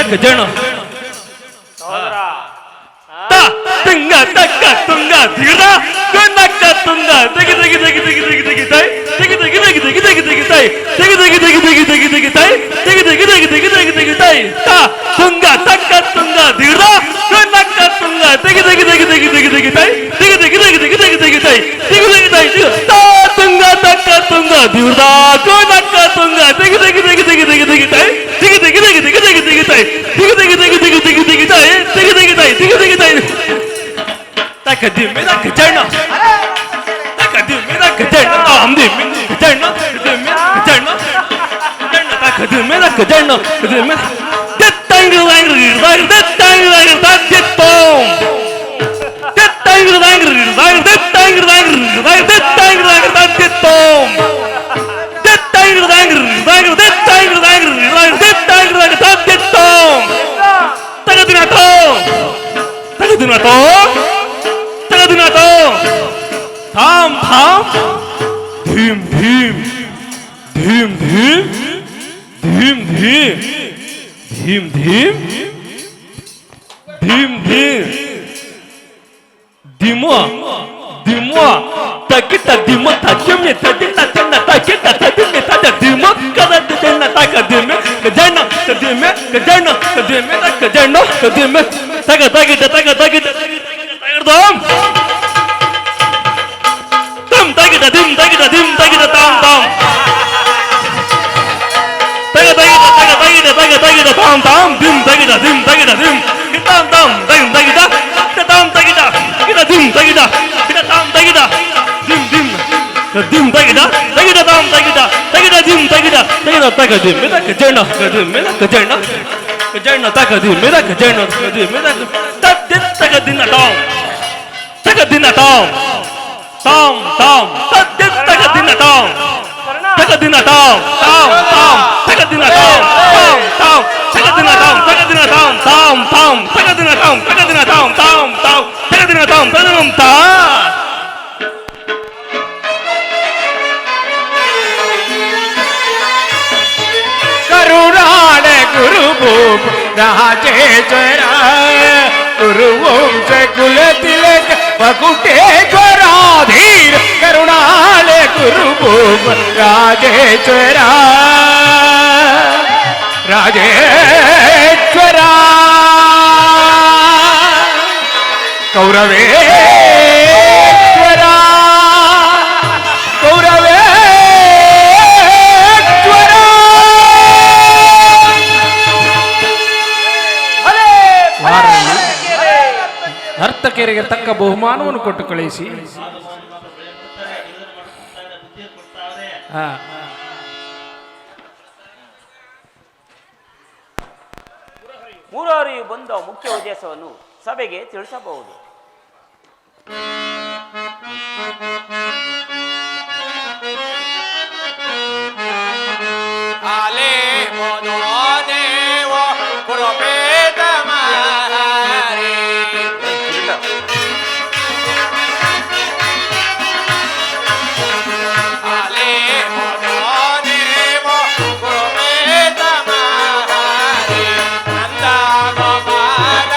कजण ತುಂಗ ತಕ್ಕ ತುಂಗ ತೀರ ಕಣ್ಣಕ್ಕ ತುಂಗ ತೆಗಿ ತೆಗಿ ತೆಗಿ ತೆಗಿ ತೆಗಿ ತೆಗಿತಾಯಿ ತೆಗಿ ತೆಗಿ ತೆಗಿ ತೆಗಿ ತೆಗಿ ತೆಗಿತಾಯಿ ತೆಗಿ ತೆಗಿ ತೆಗಿ ತೆಗಿ ತೆಗಿ ತೆಗಿತಾಯಿ ತೆಗಿ ತೆಗಿ ತೆಗಿ ತೆಗಿ ತೆಗಿ ತೆಗಿತಾಯಿ ತಾ ತುಂಗ ತಕ್ಕ ತುಂಗ ತೀರ ಕಣ್ಣಕ್ಕ ತುಂಗ ತೆಗಿ ತೆಗಿ ತೆಗಿ ತೆಗಿ ತೆಗಿ ತೆಗಿತಾಯಿ ತೆಗಿ ತೆಗಿ ತೆಗಿ ತೆಗಿ ತೆಗಿ ತೆಗಿತಾಯಿ ತೆಗಿ ತೆಗಿ ತೆಗಿ ತಾ ತುಂಗ ತಕ್ಕ ತುಂಗ ತೀರ ಕಣ್ಣಕ್ಕ ತುಂಗ ತೆಗಿ ತೆಗಿ ತೆಗಿ ತೆಗಿ ತೆಗಿ ತೆಗಿತಾಯಿ ತೆಗಿ ತೆಗಿ ತೆಗಿ ತೆಗಿ ತೆಗಿ ತೆಗಿತಾಯಿ ತೆಗಿ ತೆಗಿ ತೆಗಿ ತೆಗಿ ತೆಗಿ ತೆಗಿತಾಯಿ ತೆಗಿ ತೆಗಿತಾಯಿ ತೆಗಿ ತೆಗಿತಾಯಿ تقدمي لك جنة تقدمي لك جنة أمدي مني جنة تقدمي لك جنة جنة تقدمي لك جنة تقدمي تتانغ لانغ رير تتانغ لانغ تاتيتوم تتانغ لانغ رير تتانغ لانغ رير تتانغ لانغ تاتيتوم تتانغ لانغ رير تتانغ لانغ رير تتانغ لانغ تاتيتوم تقدمي توم تقدمي توم थाम थाम धीम धीम धीम धीम धीम धीम धीम धीम धीम धीम दिमो दिमो तकिता दिमो तकिमे तदिना तन्ना तकिता तदिमे तद दिमो कदा तन्ना तकदिमे कजना कदिमे कजना कदिमे कजना कदिमे तग तगिता तग तगिता तगदम dim tagida tam tam tagida tam tam dim tagida tam tam tagida tam tagida kita dim tagida kita tam tagida dim tagida tam tagida dim tagida tagadim meda kajana tagadim meda kajana tagadina tam Tom, tagadina tom, tagadina tom, tagadina tom, tagadina tom, tagadina tom, tagadina tom, tagadina tom, करुणाने गुरु भूप राजेश्वर गुरु वंश कुल तिलक पकुटेश्वराधीर करुणाले गुरु भूप राजेश्वर राजेश्वर कौरवेश्वर कौरवेश्वर ನರ್ತಕಿಯರಿಗೆ ತಕ್ಕ ಬಹುಮಾನವನ್ನು ಕೊಟ್ಟು ಕಳಿಸಿ ಮೂರಾರಿಯು ಬಂದ ಮುಖ್ಯ ಉದ್ದೇಶವನ್ನು ಸಭೆಗೆ ತಿಳಿಸಬಹುದು. ಆಲೆ ಮನೋದೇವ ಪುರಪೇತ ಮಹಾರಿ ಆಲೆ ಮನೋದೇವ ಪುರಪೇತ ಮಹಾರಿ ನಂದ ಗೋಪಾಲನ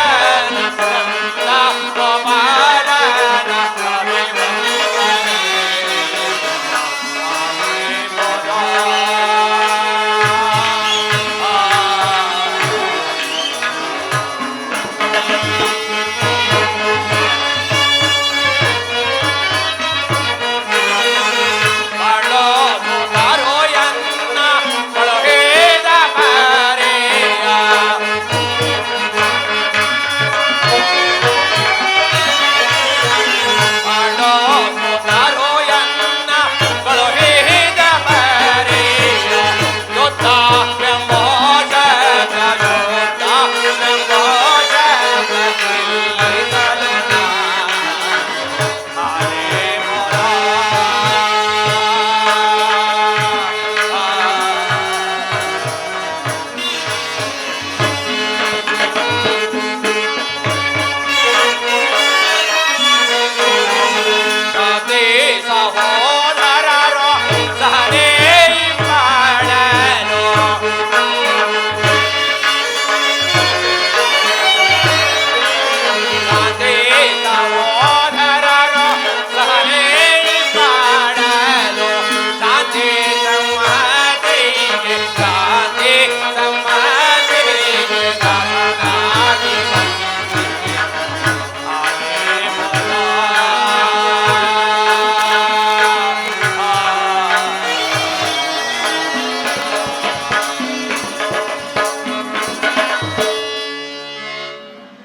ನಂದ ಗೋಪಾಲನ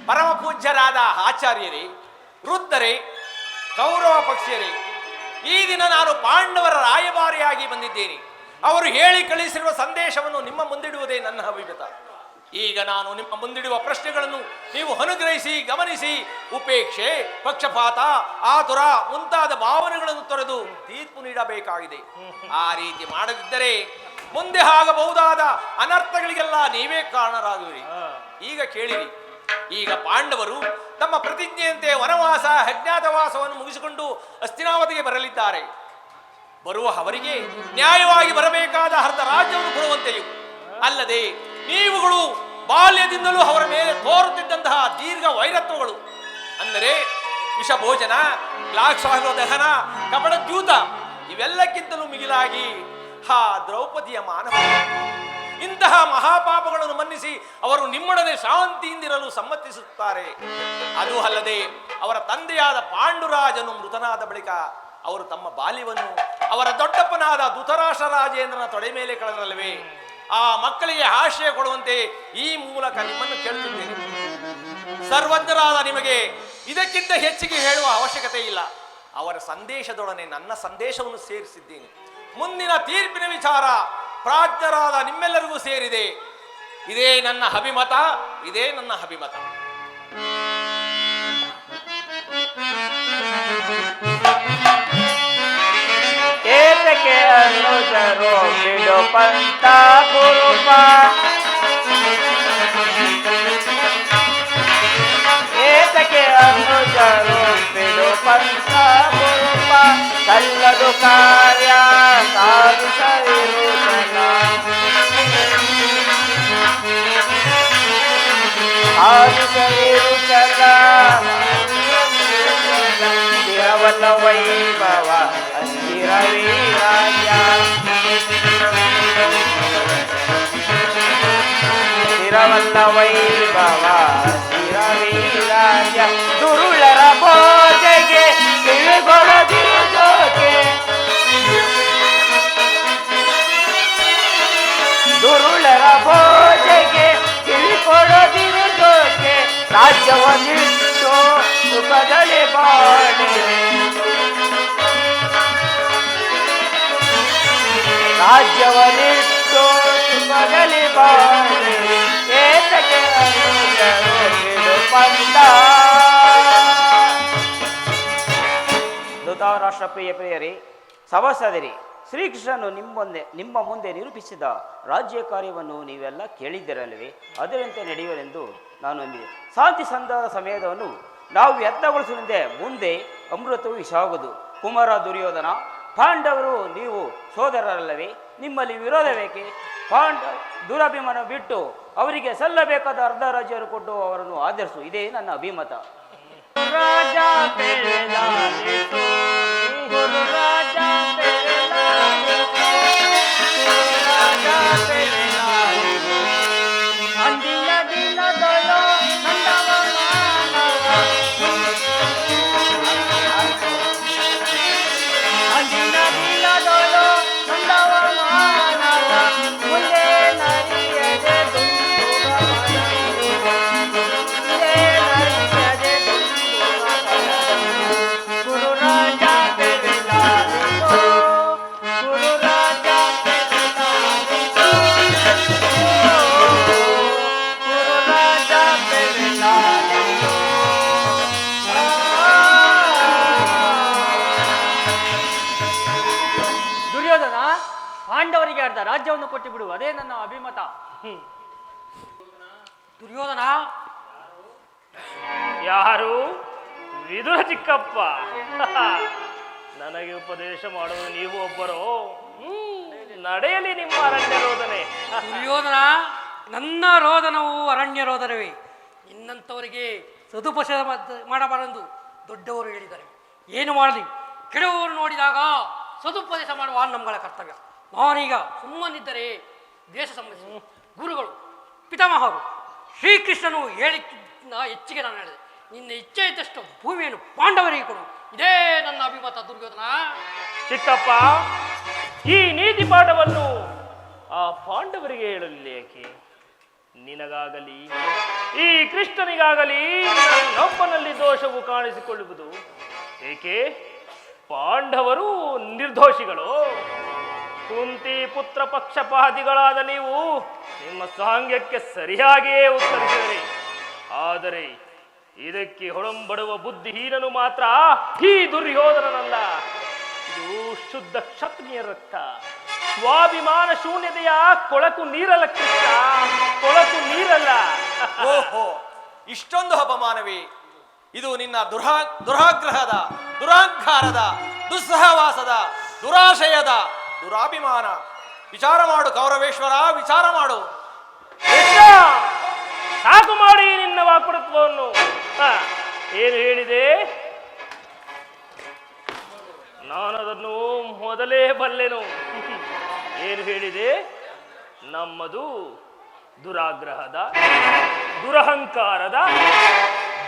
ಪರಮ ಪೂಜ್ಯರಾದ ಆಚಾರ್ಯರೇ, ವೃದ್ಧರೇ, ಕೌರವ ಪಕ್ಷಿಯರೇ, ಈ ದಿನ ನಾನು ಪಾಂಡವರ ರಾಯಭಾರಿಯಾಗಿ ಬಂದಿದ್ದೇನೆ. ಅವರು ಹೇಳಿ ಕಳಿಸಿರುವ ಸಂದೇಶವನ್ನು ನಿಮ್ಮ ಮುಂದಿಡುವುದೇ ನನ್ನ ಅಭಿಮತ. ಈಗ ನಾನು ನಿಮ್ಮ ಮುಂದಿಡುವ ಪ್ರಶ್ನೆಗಳನ್ನು ನೀವು ಅನುಗ್ರಹಿಸಿ ಗಮನಿಸಿ ಉಪೇಕ್ಷೆ, ಪಕ್ಷಪಾತ, ಆತುರ ಮುಂತಾದ ಭಾವನೆಗಳನ್ನು ತೊರೆದು ತೀರ್ಪು ನೀಡಬೇಕಾಗಿದೆ. ಆ ರೀತಿ ಮಾಡದಿದ್ದರೆ ಮುಂದೆ ಆಗಬಹುದಾದ ಅನರ್ಥಗಳಿಗೆಲ್ಲ ನೀವೇ ಕಾರಣರಾಗುವಿರಿ. ಈಗ ಕೇಳಿರಿ. ಈಗ ಪಾಂಡವರು ತಮ್ಮ ಪ್ರತಿಜ್ಞೆಯಂತೆ ವನವಾಸ ಅಜ್ಞಾತವಾಸವನ್ನು ಮುಗಿಸಿಕೊಂಡು ಹಸ್ತಿನಾವತಿಗೆ ಬರಲಿದ್ದಾರೆ. ಬರುವ ಅವರಿಗೆ ನ್ಯಾಯವಾಗಿ ಬರಬೇಕಾದ ಅರ್ಧ ರಾಜ್ಯವನ್ನು ಕೊಡುವಂತೆಯೂ ಅಲ್ಲದೆ, ನೀವುಗಳು ಬಾಲ್ಯದಿಂದಲೂ ಅವರ ಮೇಲೆ ತೋರುತ್ತಿದ್ದಂತಹ ದೀರ್ಘ ವೈರತ್ವಗಳು, ಅಂದರೆ ವಿಷಭೋಜನ, ಗ್ಲಾಕ್ಷಾಗ್ರ ದಹನ, ಕಪಟದ್ಯೂತ, ಇವೆಲ್ಲಕ್ಕಿಂತಲೂ ಮಿಗಿಲಾಗಿ ದ್ರೌಪದಿಯ ಮಾನವ, ಇಂತಹ ಮಹಾಪಾಪಗಳನ್ನು ಮನ್ನಿಸಿ ಅವರು ನಿಮ್ಮೊಡನೆ ಶಾಂತಿಯಿಂದಿರಲು ಸಮ್ಮತಿಸುತ್ತಾರೆ. ಅದು ಅಲ್ಲದೆ ಅವರ ತಂದೆಯಾದ ಪಾಂಡುರಾಜನು ಮೃತನಾದ ಬಳಿಕ ಅವರು ತಮ್ಮ ಬಾಲ್ಯವನ್ನು ಅವರ ದೊಡ್ಡಪ್ಪನಾದ ಧೃತರಾಷ್ಟ್ರ ರಾಜೇಂದ್ರನ ತೊಡೆ ಮೇಲೆ ಕಳೆದರಲ್ಲವೇ, ಆ ಮಕ್ಕಳಿಗೆ ಆಶ್ರಯ ಕೊಡುವಂತೆ ಈ ಮೂಲಕ ನಿಮ್ಮನ್ನು ಕೇಳುತ್ತಿದ್ದೇನೆ. ಸರ್ವಜ್ಞರಾದ ನಿಮಗೆ ಇದಕ್ಕಿಂತ ಹೆಚ್ಚಿಗೆ ಹೇಳುವ ಅವಶ್ಯಕತೆ ಇಲ್ಲ. ಅವರ ಸಂದೇಶದೊಡನೆ ನನ್ನ ಸಂದೇಶವನ್ನು ಸೇರಿಸಿದ್ದೇನೆ. ಮುಂದಿನ ತೀರ್ಪಿನ ವಿಚಾರ ಪ್ರಾಜ್ಞರಾದ ನಿಮ್ಮೆಲ್ಲರಿಗೂ ಸೇರಿದೆ. ಇದೇ ನನ್ನ ಅಭಿಮತ, ಇದೇ ನನ್ನ ಅಭಿಮತ. ಏತಕ್ಕೆ ಅನುಜರು ಬಿಡು ಪಂಥ ಗುರುಪ, ಏತಕ್ಕೆ ಅನುಜರು ಬಿಡು ಪಂಥ ಗುರುಪ, ಸಲ್ಲದು ಕಾರ್ಯ ಸಾಧಿಸಲಿರುತ್ತಲ್ಲ, ಸಾಧಿಸಲಿರುತ್ತಲ್ಲ ಸ್ಥಿರವಲ್ಲ ವೈಭವ ಅಸ್ಥಿರ ವೀರಾಜ್ಯ, ಸ್ಥಿರವಲ್ಲ ವೈಭವ ಅಸ್ಥಿರ ವೀರಾಜ್ಯ, ದುರುಳರ ಭೋಜೆಗೆ ಕಿವಿಗೊಡದಿರು ಜೋಕೆ, ದುರುಳರ ಭೋಜೆಗೆ ಕಿವಿಗೊಡದಿರು ಜೋಕೆ, ರಾಜ್ಯವನ್ನಿಟ್ಟು ಸುಖದಲ್ಲಿ ಬಾಳಿರೆ, ರಾಜ್ಯವನ್ನಿಟ್ಟು ಸುಖದಲ್ಲಿ ಬಾಳಿರೆ, ಏತಕ್ಕೆ ಅನುಜರು ಬಿಡು ಪಂಥ. ಧೃತರಾಷ್ಟ್ರ ಪ್ರಿಯರೇ, ಸಭಾಸದರಿ, ಶ್ರೀಕೃಷ್ಣನು ನಿಮ್ಮ ಮುಂದೆ ನಿರೂಪಿಸಿದ ರಾಜ್ಯ ಕಾರ್ಯವನ್ನು ನೀವೆಲ್ಲ ಕೇಳಿದ್ದಿರಲ್ಲವೇ? ಅದರಂತೆ ನಡೆಯುವರೆಂದು ನಾನು ನಂಬಿದೆ. ಶಾಂತಿ ಸಂಧಾನ ಸಮಯವನ್ನು ನಾವು ವ್ಯರ್ಥಗೊಳಿಸುವಂತೆ ಮುಂದೆ ಅಮೃತವು ವಿಷಾಗುವುದು. ಕುಮಾರ ದುರ್ಯೋಧನ, ಪಾಂಡವರು ನೀವು ಸೋದರರಲ್ಲವೇ? ನಿಮ್ಮಲ್ಲಿ ವಿರೋಧ ಬೇಕೆ? ದುರಭಿಮಾನ ಬಿಟ್ಟು ಅವರಿಗೆ ಸಲ್ಲಬೇಕಾದ ಅರ್ಧ ರಾಜ್ಯವನ್ನು ಕೊಟ್ಟು ಅವರನ್ನು ಆಧರಿಸು, ಇದೇ ನನ್ನ ಅಭಿಮತ. ರಾಜ ಅಂದಿನ ದಿನದೊಳು ಅಂದಿನ ದಿನದೊಳು ನಂದವ ಮಾನವ ಮುಂದೆ ನರಿಯದೆ ಗುರು ರಾಜ ಬೆಳೆದಾರಿತು, ಗುರು ರಾಜ ಬೆಳೆದಾರಿತು, ಗುರು ರಾಜ ಬೆಳೆದಾರಿತು. ದುರ್ಯೋಧನ, ಪಾಂಡವರಿಗೆ ಅರ್ಧ ರಾಜ್ಯವನ್ನು ಕೊಟ್ಟು ಬಿಡು, ಅದೇ ನನ್ನ ಅಭಿಮತ. ದುರ್ಯೋಧನ, ಯಾರು? ವಿದುರ ಚಿಕ್ಕಪ್ಪ. ನನಗೆ ಉಪದೇಶ ಮಾಡುವುದು ನೀವು ಒಬ್ಬರು. ನಡೆಯಲಿ ನಿಮ್ಮ ಅರಣ್ಯ ರೋದನೆ. ದುರ್ಯೋಧನ, ನನ್ನ ರೋದನವು ಅರಣ್ಯ ರೋದನವೇ. ನಿನ್ನಂಥವರಿಗೆ ಸದುಪದೇಶ ಮಾಡಬಾರದು ದೊಡ್ಡವರು ಹೇಳಿದ್ದಾರೆ. ಏನು ಮಾಡಲಿ, ಕೆಡವರು ನೋಡಿದಾಗ ಸದುಪದೇಶ ಮಾಡುವ ನಮ್ಮಗಳ ಕರ್ತವ್ಯ. ನಾನೀಗ ಸುಮ್ಮನಿದ್ದರೆ ದೇಶ ಸಂಬಂಧಿಸಿ ಗುರುಗಳು ಪಿತಾಮಹರು ಶ್ರೀಕೃಷ್ಣನು ಹೇಳಿಕ್ಕಿಂತ ಹೆಚ್ಚಿಗೆ ನಾನು ಹೇಳಿದೆ. ನಿನ್ನ ಇಚ್ಛೆ ಇದ್ದಷ್ಟು ಭೂಮಿಯನ್ನು ಪಾಂಡವರಿಗೆ ಕೊಡು, ಇದೇ ನನ್ನ ಅಭಿಮತ. ದುರ್ಯೋಧನ ಚಿಕ್ಕಪ್ಪ, ಈ ನೀತಿ ಪಾಠವನ್ನು ಆ ಪಾಂಡವರಿಗೆ ಹೇಳಲಿಲ್ಲ ಏಕೆ? ನಿನಗಾಗಲಿ ಈ ಕೃಷ್ಣನಿಗಾಗಲಿ ನನ್ನೊಬ್ಬನಲ್ಲಿ ದೋಷವು ಕಾಣಿಸಿಕೊಳ್ಳುವುದು ಏಕೆ? ಪಾಂಡವರು ನಿರ್ದೋಷಿಗಳು. ಕುಂತಿ ಪುತ್ರ ಪಕ್ಷಪಾತಿಗಳಾದ ನೀವು ನಿಮ್ಮ ಸಾಂಗ್ಯಕ್ಕೆ ಸರಿಯಾಗಿಯೇ ಉತ್ತರಿಸಿದರೆ, ಆದರೆ ಇದಕ್ಕೆ ಹೊಳಂಬಡುವ ಬುದ್ಧಿಹೀನನು ಮಾತ್ರ ಈ ದುರ್ಯೋಧನನಲ್ಲ. ಇದು ಶುದ್ಧ ಕ್ಷತ್ರಿಯ ರಕ್ತ, ಸ್ವಾಭಿಮಾನ ಶೂನ್ಯತೆಯ ಕೊಳಕು ನೀರಲ್ಲ ಕೃಷ್ಣ, ಕೊಳಕು ನೀರಲ್ಲ. ಓಹೋ, ಇಷ್ಟೊಂದು ಅಪಮಾನವೇ? ಇದು ನಿನ್ನ ದುರಾಗ್ರಹದ, ದುರಾಂಕಾರದ, ದುಸ್ಸಹವಾಸದ, ದುರಾಶಯದ, ದುರಾಭಿಮಾನ. ವಿಚಾರ ಮಾಡು ಕೌರವೇಶ್ವರ, ವಿಚಾರ ಮಾಡು. ಕೃಷ್ಣ, ಸಾಕು ಮಾಡಿ ನಿನ್ನ ವಾಕ್ಪಟುತ್ವವನ್ನು. ಏನು ಹೇಳಿದೆ? ನಾನದನ್ನು ಮೊದಲೇ ಬಲ್ಲೆನು. ಏನು ಹೇಳಿದೆ? ನಮ್ಮದು ದುರಾಗ್ರಹದ, ದುರಹಂಕಾರದ,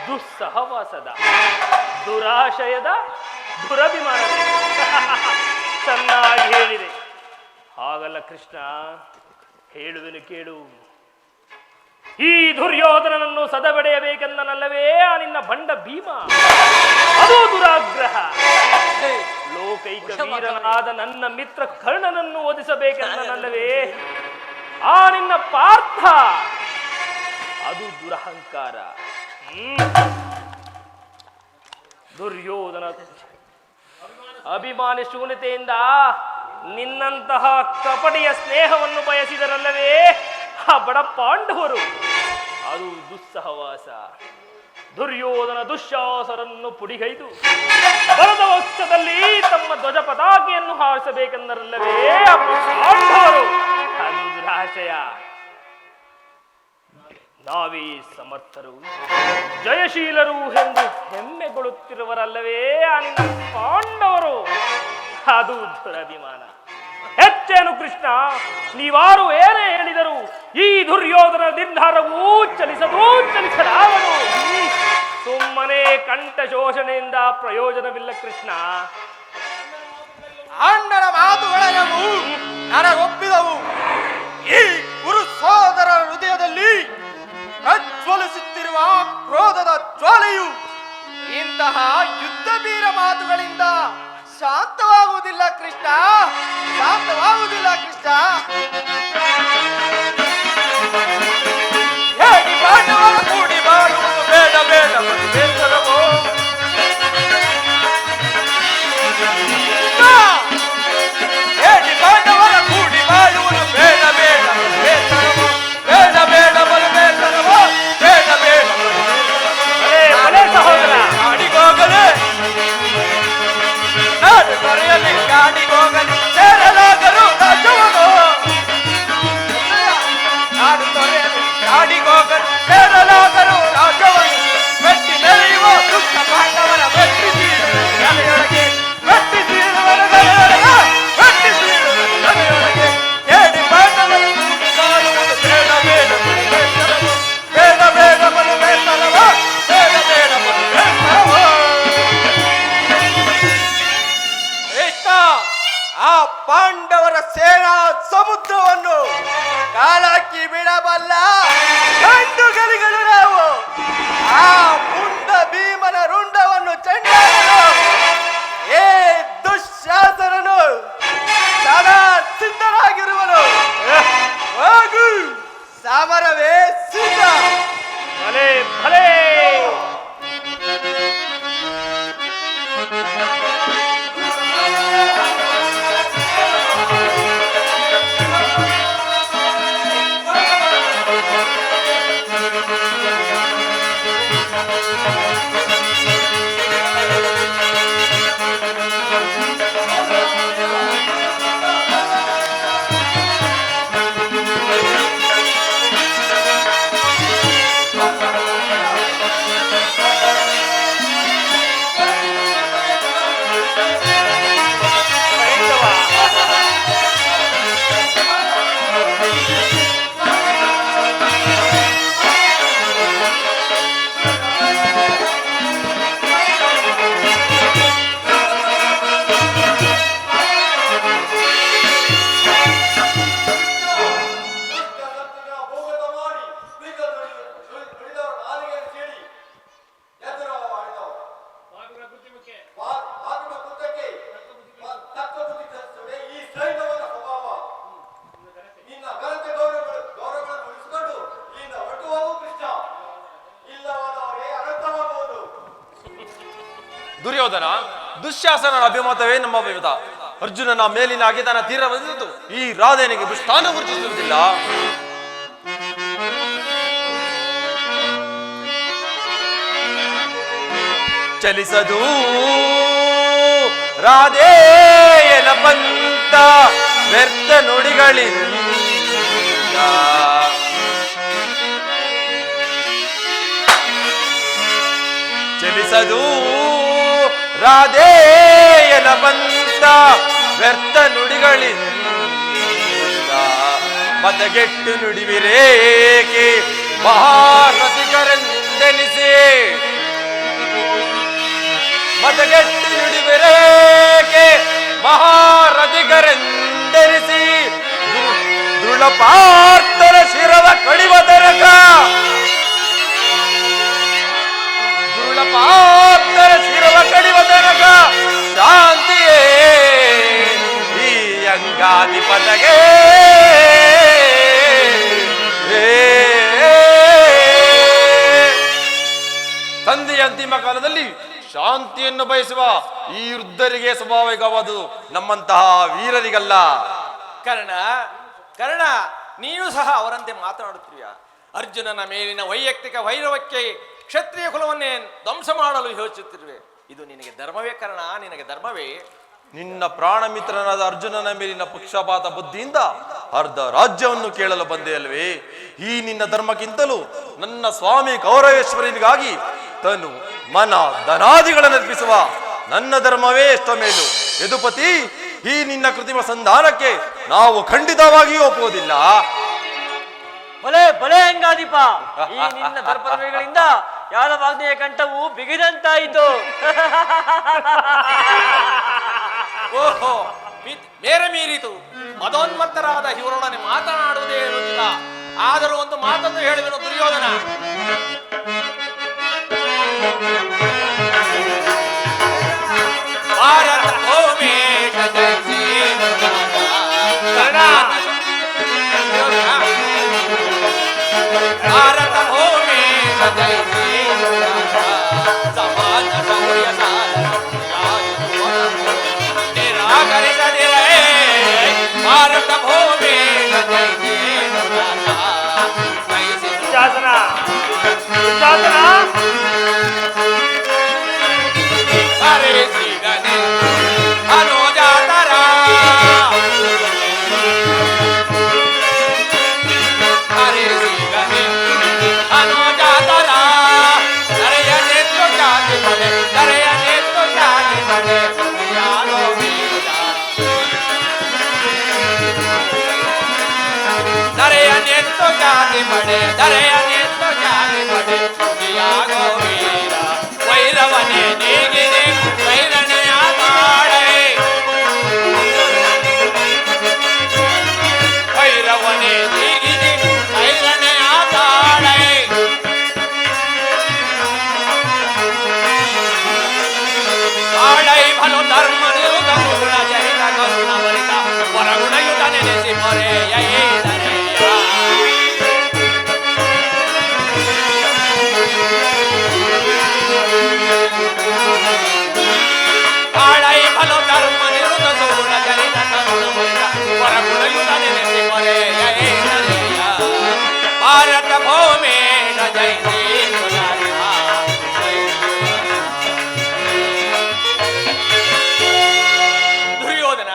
ದುಸ್ಸಹವಾಸದ, ದುರಾಶಯದ, ದುರಭಿಮಾನದ. ಚೆನ್ನಾಗಿ ಹೇಳಿದೆ. ಹಾಗಲ್ಲ ಕೃಷ್ಣ, ಹೇಳುವೆನು ಕೇಳು. ಈ ದುರ್ಯೋಧನನನ್ನು ಸದಬಡೆಯಬೇಕೆಂದನಲ್ಲವೇ ಆ ನಿನ್ನ ಬಂಡ ಭೀಮ? ಅದು ದುರಾಗ್ರಹ. ಲೋಕೈಕ ವೀರನಾದ ನನ್ನ ಮಿತ್ರ ಕರ್ಣನನ್ನು ಓದಿಸಬೇಕೆಂದನಲ್ಲವೇ ಆ ನಿನ್ನ ಪಾರ್ಥ? ಅದು ದುರಹಂಕಾರ. ದುರ್ಯೋಧನ ಅಭಿಮಾನಿ ಶೂನ್ಯತೆಯಿಂದ ನಿನ್ನಂತಹ ಕಪಟಿಯ ಸ್ನೇಹವನ್ನು ಬಯಸಿದರಲ್ಲವೇ ಆ ಬಡ ಪಾಂಡವರು? ಅದು ದುಸ್ಸಹವಾಸ. ದುರ್ಯೋಧನ ದುಶ್ಯಾಸರನ್ನು ಪುಡಿಗೈದು ಬರದ ವಕ್ಷದಲ್ಲಿ ತಮ್ಮ ಧ್ವಜ ಪತಾಕೆಯನ್ನು ಹಾರಿಸಬೇಕೆಂದರಲ್ಲವೇ ಆ ಪಾಂಡವರು? ಅದು ದುರಾಶಯ. ನಾವೇ ಸಮರ್ಥರು, ಜಯಶೀಲರು ಎಂದು ಹೆಮ್ಮೆಗೊಳ್ಳುತ್ತಿರುವರಲ್ಲವೇ ಆ ನಿನ್ನ ಪಾಂಡವರು? ಅದು ದುರಭಿಮಾನ. ಹೆಚ್ಚೇನು ಕೃಷ್ಣ, ನೀವಾರು ಏನೇ ಹೇಳಿದರು ಈ ದುರ್ಯೋಧನ ನಿರ್ಧಾರವೂ ಚಲಿಸಲಾಗದು. ಸುಮ್ಮನೆ ಕಂಠ ಶೋಷಣೆಯಿಂದ ಪ್ರಯೋಜನವಿಲ್ಲ ಕೃಷ್ಣ. ಅಣ್ಣನ ಮಾತುಗಳೆಲ್ಲವೂ ನನಗೊಪ್ಪಿದವು. ಈ ಗುರು ಸೋದರ ಹೃದಯದಲ್ಲಿ ಪ್ರಜ್ವಲಿಸುತ್ತಿರುವ ಕ್ರೋಧದ ಜ್ವಾಲೆಯು ಇಂತಹ ಯುದ್ಧ ವೀರ ಮಾತುಗಳಿಂದ ಶಾಂತವಾಗುವುದಿಲ್ಲ ಕೃಷ್ಣ, ಶಾಂತವಾಗುವುದಿಲ್ಲ ಕೃಷ್ಣ. ಹೇಳಿ ಪಾಂಡವರ ಕೂಡಿ ಬಾಳುವುದು ಬೇಡ ಬೇಡ ಬೇಸರವೋ. ಹೇಳಿ ಪಾಂಡವರ ಕೂಡಿ ಬಾಳುವುದು ಬೇಡ ಬೇಡ ಬೇಸರವೋ, ಬೇಡ ಬೇಡ ಬಲು ಬೇಸರವೋ, ಬೇಡ ಬೇಡ ಸಹೋದರ ಕಾಡಿಗೋಗಲೇ ನಾಡು ತೊರೆಯಲಿ, ಕಾಡಿಗೋಗಲಿ ಸೇರಲಾಗಲು ರಾಜವನು. ನಾಡು ತೊರೆಯಲಿ, ಕಾಡಿಗೋಗಲು ಸೇರಲಾಗಲು ರಾಜವನು. ಮೆಟ್ಟಿ ನೆರೆಯುವ ದುಷ್ಟ ಪಾಂಡವನ ಮೆಟ್ಟಿ ತೀರುವನು ಗಲೆಯೊಳಗೆ, ಮೆಟ್ಟಿ ತೀರುವನು ಗಲೆಯೊಳಗೆ, ಮೆಟ್ಟಿ ತೀರುವನು ಗಲೆಯೊಳಗೆ. ಹೇಳಿ ಪಾಂಡವನ ಕೂಡಿ ಬಾಳುವುದು ಬೇಡ ಬೇಡ ಬಲು ಬೇಸರವೋ, ಬೇಡ ಬೇಡ ಬಲು ಬೇಸರವೋ, ಬೇಡ ಬೇಡ ಬಲು ಬೇಸರವೋ. ಕೃಷ್ಣ, ಆ ಪಾಂಡವರ ಸೇನಾ ಸಮುದ್ರವನ್ನು ಕಾಲಾಕಿ ಬಿಡಬಲ್ಲ ಗಂಡುಗಲಿಗಳು ನಾವು. ಆ ಮುಂಡ ಭೀಮನ ರುಂಡವನ್ನು ಚೆಂಡಾಡಲು ಏ ದುಶ್ಯಾಸನನು ಸದಾ ಸಿದ್ಧರಾಗಿರುವನು. ಹೋಗು, ಸಮರವೇ ಸಿದ್ಧ. ಭಲೆ ಭಲೆ. ದುರ್ಯೋಧನ, ದುಶ್ಯಾಸನನ ಅಭಿಮತವೇ ನಮ್ಮ ಅಭಿಮತ. ಅರ್ಜುನನ ಮೇಲಿನ ಅಗೆತನ ತೀರವದಿದ್ದು ಈ ರಾಧೆನಿಗೆ ದುಷ್ಟಾನ ಗುರುತಿಸುವುದಿಲ್ಲ. ಚಲಿಸದು ರಾಧೇಯನ ಪಂಥ ವ್ಯರ್ಥ ನುಡಿಗಳಿಂದ. ಚಲಿಸದು ರಾಧೇಯನ ಪಂಥ ವ್ಯರ್ಥ ನುಡಿಗಳಿಂದ. ಮತಗೆಟ್ಟು ನುಡಿವಿರೇಕೆ ಮಹಾರಸಿಕರೆಂದೆನಿಸಿ. ಮತಗೆಟ್ಟು ನುಡಿವಿರೇಕೆ ಮಹಾರಥಿಕರೆಂದೆನಿಸಿ. ದೃಢಪಾರ್ಥರ ಶಿರವ ಕಡಿವ ತನಕ. ದೃಢಪಾರ್ಥರ ಶಿರವ ಕಡಿವ ತನಕ ಶಾಂತಿಯೇ ಈ ಅಂಗಾಧಿಪತಗೆ. ಸಂಧಿಯ ಅಂತಿಮ ಕಾಲದಲ್ಲಿ ಶಾಂತಿಯನ್ನು ಬಯಸುವ ಈ ವೃದ್ಧರಿಗೆ ಸ್ವಾಭಾವಿಕವಾದುದು, ನಮ್ಮಂತಹ ವೀರರಿಗಲ್ಲ. ಕರ್ಣ, ನೀನು ಸಹ ಅವರಂತೆ ಮಾತನಾಡುತ್ತೀಯ. ಅರ್ಜುನನ ಮೇಲಿನ ವೈಯಕ್ತಿಕ ವೈರವಕ್ಕೆ ಕ್ಷತ್ರಿಯ ಕುಲವನ್ನೇ ಧ್ವಂಸ ಮಾಡಲು ಯೋಚಿಸುತ್ತಿರುವೆ. ಇದು ನಿನಗೆ ಧರ್ಮವೇ ಕರ್ಣ? ನಿನಗೆ ಧರ್ಮವೇ? ನಿನ್ನ ಪ್ರಾಣ ಮಿತ್ರನಾದ ಅರ್ಜುನನ ಮೇಲಿನ ಪಕ್ಷಪಾತ ಬುದ್ಧಿಯಿಂದ ಅರ್ಧ ರಾಜ್ಯವನ್ನು ಕೇಳಲು ಬಂದೆ ಅಲ್ವೇ? ಈ ನಿನ್ನ ಧರ್ಮಕ್ಕಿಂತಲೂ ನನ್ನ ಸ್ವಾಮಿ ಕೌರವೇಶ್ವರನಿಗಾಗಿ ತನು ಮನ ಧನಾದಿಗಳನ್ನು ಅರ್ಪಿಸುವ ನನ್ನ ಧರ್ಮವೇ ಎಷ್ಟೋ ಮೇಲು. ಯದುಪತಿ, ಈ ನಿನ್ನ ಕೃತಿಮ ಸಂಧಾನಕ್ಕೆ ನಾವು ಖಂಡಿತವಾಗಿಯೂ ಒಪ್ಪುವುದಿಲ್ಲ. ಬಲೆ ಬಲೆ ಅಂಗಾಧಿಪ, ಈ ನಿನ್ನ ದರ್ಪಗಳಿಂದ ಯಾದವಾಗ್ನೆಯ ಕಂಠವು ಬಿಗಿದಂತಾಯಿತು. ಓಹೋ, ಮೇರೆ ಮೀರಿತು. ಮದೋನ್ಮತ್ತರಾದ ಇವರೊಡನೆ ಮಾತನಾಡುವುದೇ ಇರುವುದಿಲ್ಲ. ಆದರೂ ಒಂದು ಮಾತನ್ನು ಹೇಳಿದನು ದುರ್ಯೋಧನ. ಭಾರತ ಭೂಮೇಶ ಜಯಿಸಿ ಭಾರತ ಭೂಮೇಶ ಜಯಿಸಿ ಸಮಾಜ ಶೌರ್ಯ ನಿರಾಕರಿಸದಿರೇ. ಭಾರತ ಭೂಮೇಶ ಜಯಿಸಿ ದುಶ್ಯಾಸನ, ದುಶ್ಯಾಸನ, ಹರಿಸಿಗನೆ ಅನುಜಾತರ ಹರಿಸಿಗನೆ ಅನುಜಾತರ ದರೆಯ ನೆತ್ತು ಜಾತಿ ಮನೆ ದರೆಯ ನೆತ್ತು ಜಾತಿ ಮನೆ ಯಾರೋ ಬೀರ ದರೆಯ ನೆತ್ತು ಜಾತಿ ಮನೆ ದರೆಯ ನೆತ್ತು ಜಾತಿ ಮನೆ ಯಾರೋ ಬೀರ ವೈರವನೇ ನೀಗಿರಿ ವೈರನೆಯ ಮಾಡೆ ವೈರವನೇ ನೀಗಿರಿ ವೈರನೆಯ ತಾಳೆ ಆಡೈ ಭಲು ಧರ್ಮ ನಿರುತ ಗುಣ ಚರಿತ ಕರುಣ ಬರಿತ ಹೊರಗುಣಯುತ ನೆನೆಸಿ ಮೊರೆಯ ಆಡೈ ಭಲು ಧರ್ಮ ನಿರುತ ಗುಣ ಚರಿತ ಕರುಣ ಬರಿತ ಹೊರಗುಣಯುತ ನೆನೆಸಿ ಮೊರೆಯ ಭಾರತ ಭೂಮೇಶ ಜಯಿಸಿ ದುರ್ಯೋಧನ,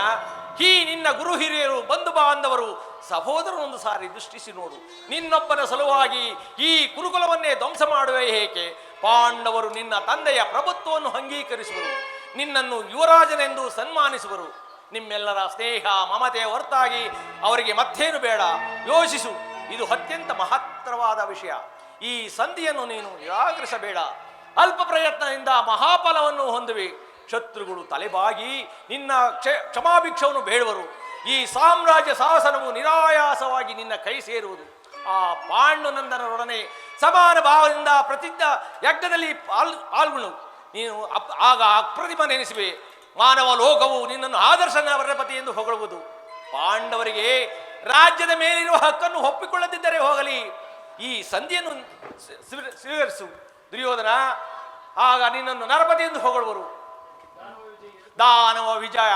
ಈ ನಿನ್ನ ಗುರು ಹಿರಿಯರು ಬಂಧು ಬಾಂಧವರು ಸಹೋದರನೊಂದು ಸಾರಿ ದೃಷ್ಟಿಸಿ ನೋಡು. ನಿನ್ನೊಬ್ಬನ ಸಲುವಾಗಿ ಈ ಕುರುಕುಲವನ್ನೇ ಧ್ವಂಸ ಮಾಡುವೆ ಏಕೆ? ಪಾಂಡವರು ನಿನ್ನ ತಂದೆಯ ಪ್ರಭುತ್ವವನ್ನು ಅಂಗೀಕರಿಸುವರು, ನಿನ್ನನ್ನು ಯುವರಾಜನೆಂದು ಸನ್ಮಾನಿಸುವರು. ನಿಮ್ಮೆಲ್ಲರ ಸ್ನೇಹ ಮಮತೆಯ ಹೊರತಾಗಿ ಅವರಿಗೆ ಮತ್ತೇನು ಬೇಡ. ಯೋಚಿಸು, ಇದು ಅತ್ಯಂತ ಮಹತ್ತರವಾದ ವಿಷಯ. ಈ ಸಂಧಿಯನ್ನು ನೀನು ನಿರಾಕರಿಸಬೇಡ. ಅಲ್ಪ ಪ್ರಯತ್ನದಿಂದ ಮಹಾಫಲವನ್ನು ಹೊಂದುವೆ. ಶತ್ರುಗಳು ತಲೆಬಾಗಿ ನಿನ್ನ ಕ್ಷಮಾಭಿಕ್ಷವನ್ನು ಬೇಡುವರು. ಈ ಸಾಮ್ರಾಜ್ಯ ಶಾಸನವು ನಿರಾಯಾಸವಾಗಿ ನಿನ್ನ ಕೈ ಸೇರುವುದು. ಆ ಪಾಂಡುನಂದನರೊಡನೆ ಸಮಾನ ಭಾವದಿಂದ ಪ್ರತಿಜ್ಞ ಯಜ್ಞದಲ್ಲಿ ಪಾಲ್ಗೊಳ್ಳು. ನೀನು ಆಗ ಅಪ್ರತಿಮ ನೆನೆಸುವೆ. ಮಾನವ ಲೋಕವು ನಿನ್ನನ್ನು ಆದರ್ಶನವರಪತಿ ಎಂದು ಹೊಗಳುವುದು. ಪಾಂಡವರಿಗೆ ರಾಜ್ಯದ ಮೇಲಿರುವ ಹಕ್ಕನ್ನು ಒಪ್ಪಿಕೊಳ್ಳದಿದ್ದರೆ ಹೋಗಲಿ, ಈ ಸಂಧಿಯನ್ನು ಸ್ವೀಕರಿಸು. ದುರ್ಯೋಧನ, ಆಗ ನಿನ್ನನ್ನು ನರಪತಿ ಎಂದು ಹೊಗಳುವರು. ದಾನವ ವಿಜಯ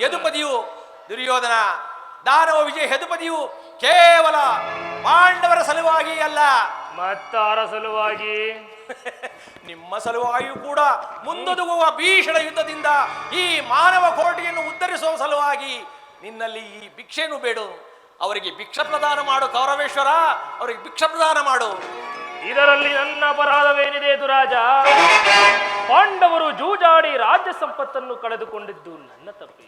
ಯದುಪದಿಯು ದುರ್ಯೋಧನ, ದಾನವ ವಿಜಯ ಯದುಪದಿಯು ಕೇವಲ ಪಾಂಡವರ ಸಲುವಾಗಿ ಅಲ್ಲ, ಮತ್ತಾರ ಸಲುವಾಗಿ? ನಿಮ್ಮ ಸಲುವಾಗಿಯೂ ಕೂಡ ಮುಂದೊದಗುವ ಭೀಷಣ ಯುದ್ಧದಿಂದ ಈ ಮಾನವ ಕೋಟಿಯನ್ನು ಉದ್ಧರಿಸುವ ಸಲುವಾಗಿ ನಿನ್ನಲ್ಲಿ ಈ ಭಿಕ್ಷೆಯನ್ನು ಬೇಡು. ಅವರಿಗೆ ಭಿಕ್ಷ ಪ್ರದಾನ ಮಾಡು ಕೌರವೇಶ್ವರ, ಅವರಿಗೆ ಭಿಕ್ಷ ಪ್ರದಾನ ಮಾಡು. ಇದರಲ್ಲಿ ನನ್ನ ಅಪರಾಧವೇನಿದೆ ದುರಾಜ? ಪಾಂಡವರು ಜೂಜಾಡಿ ರಾಜ್ಯ ಸಂಪತ್ತನ್ನು ಕಳೆದುಕೊಂಡಿದ್ದು ನನ್ನ ತಪ್ಪಿ.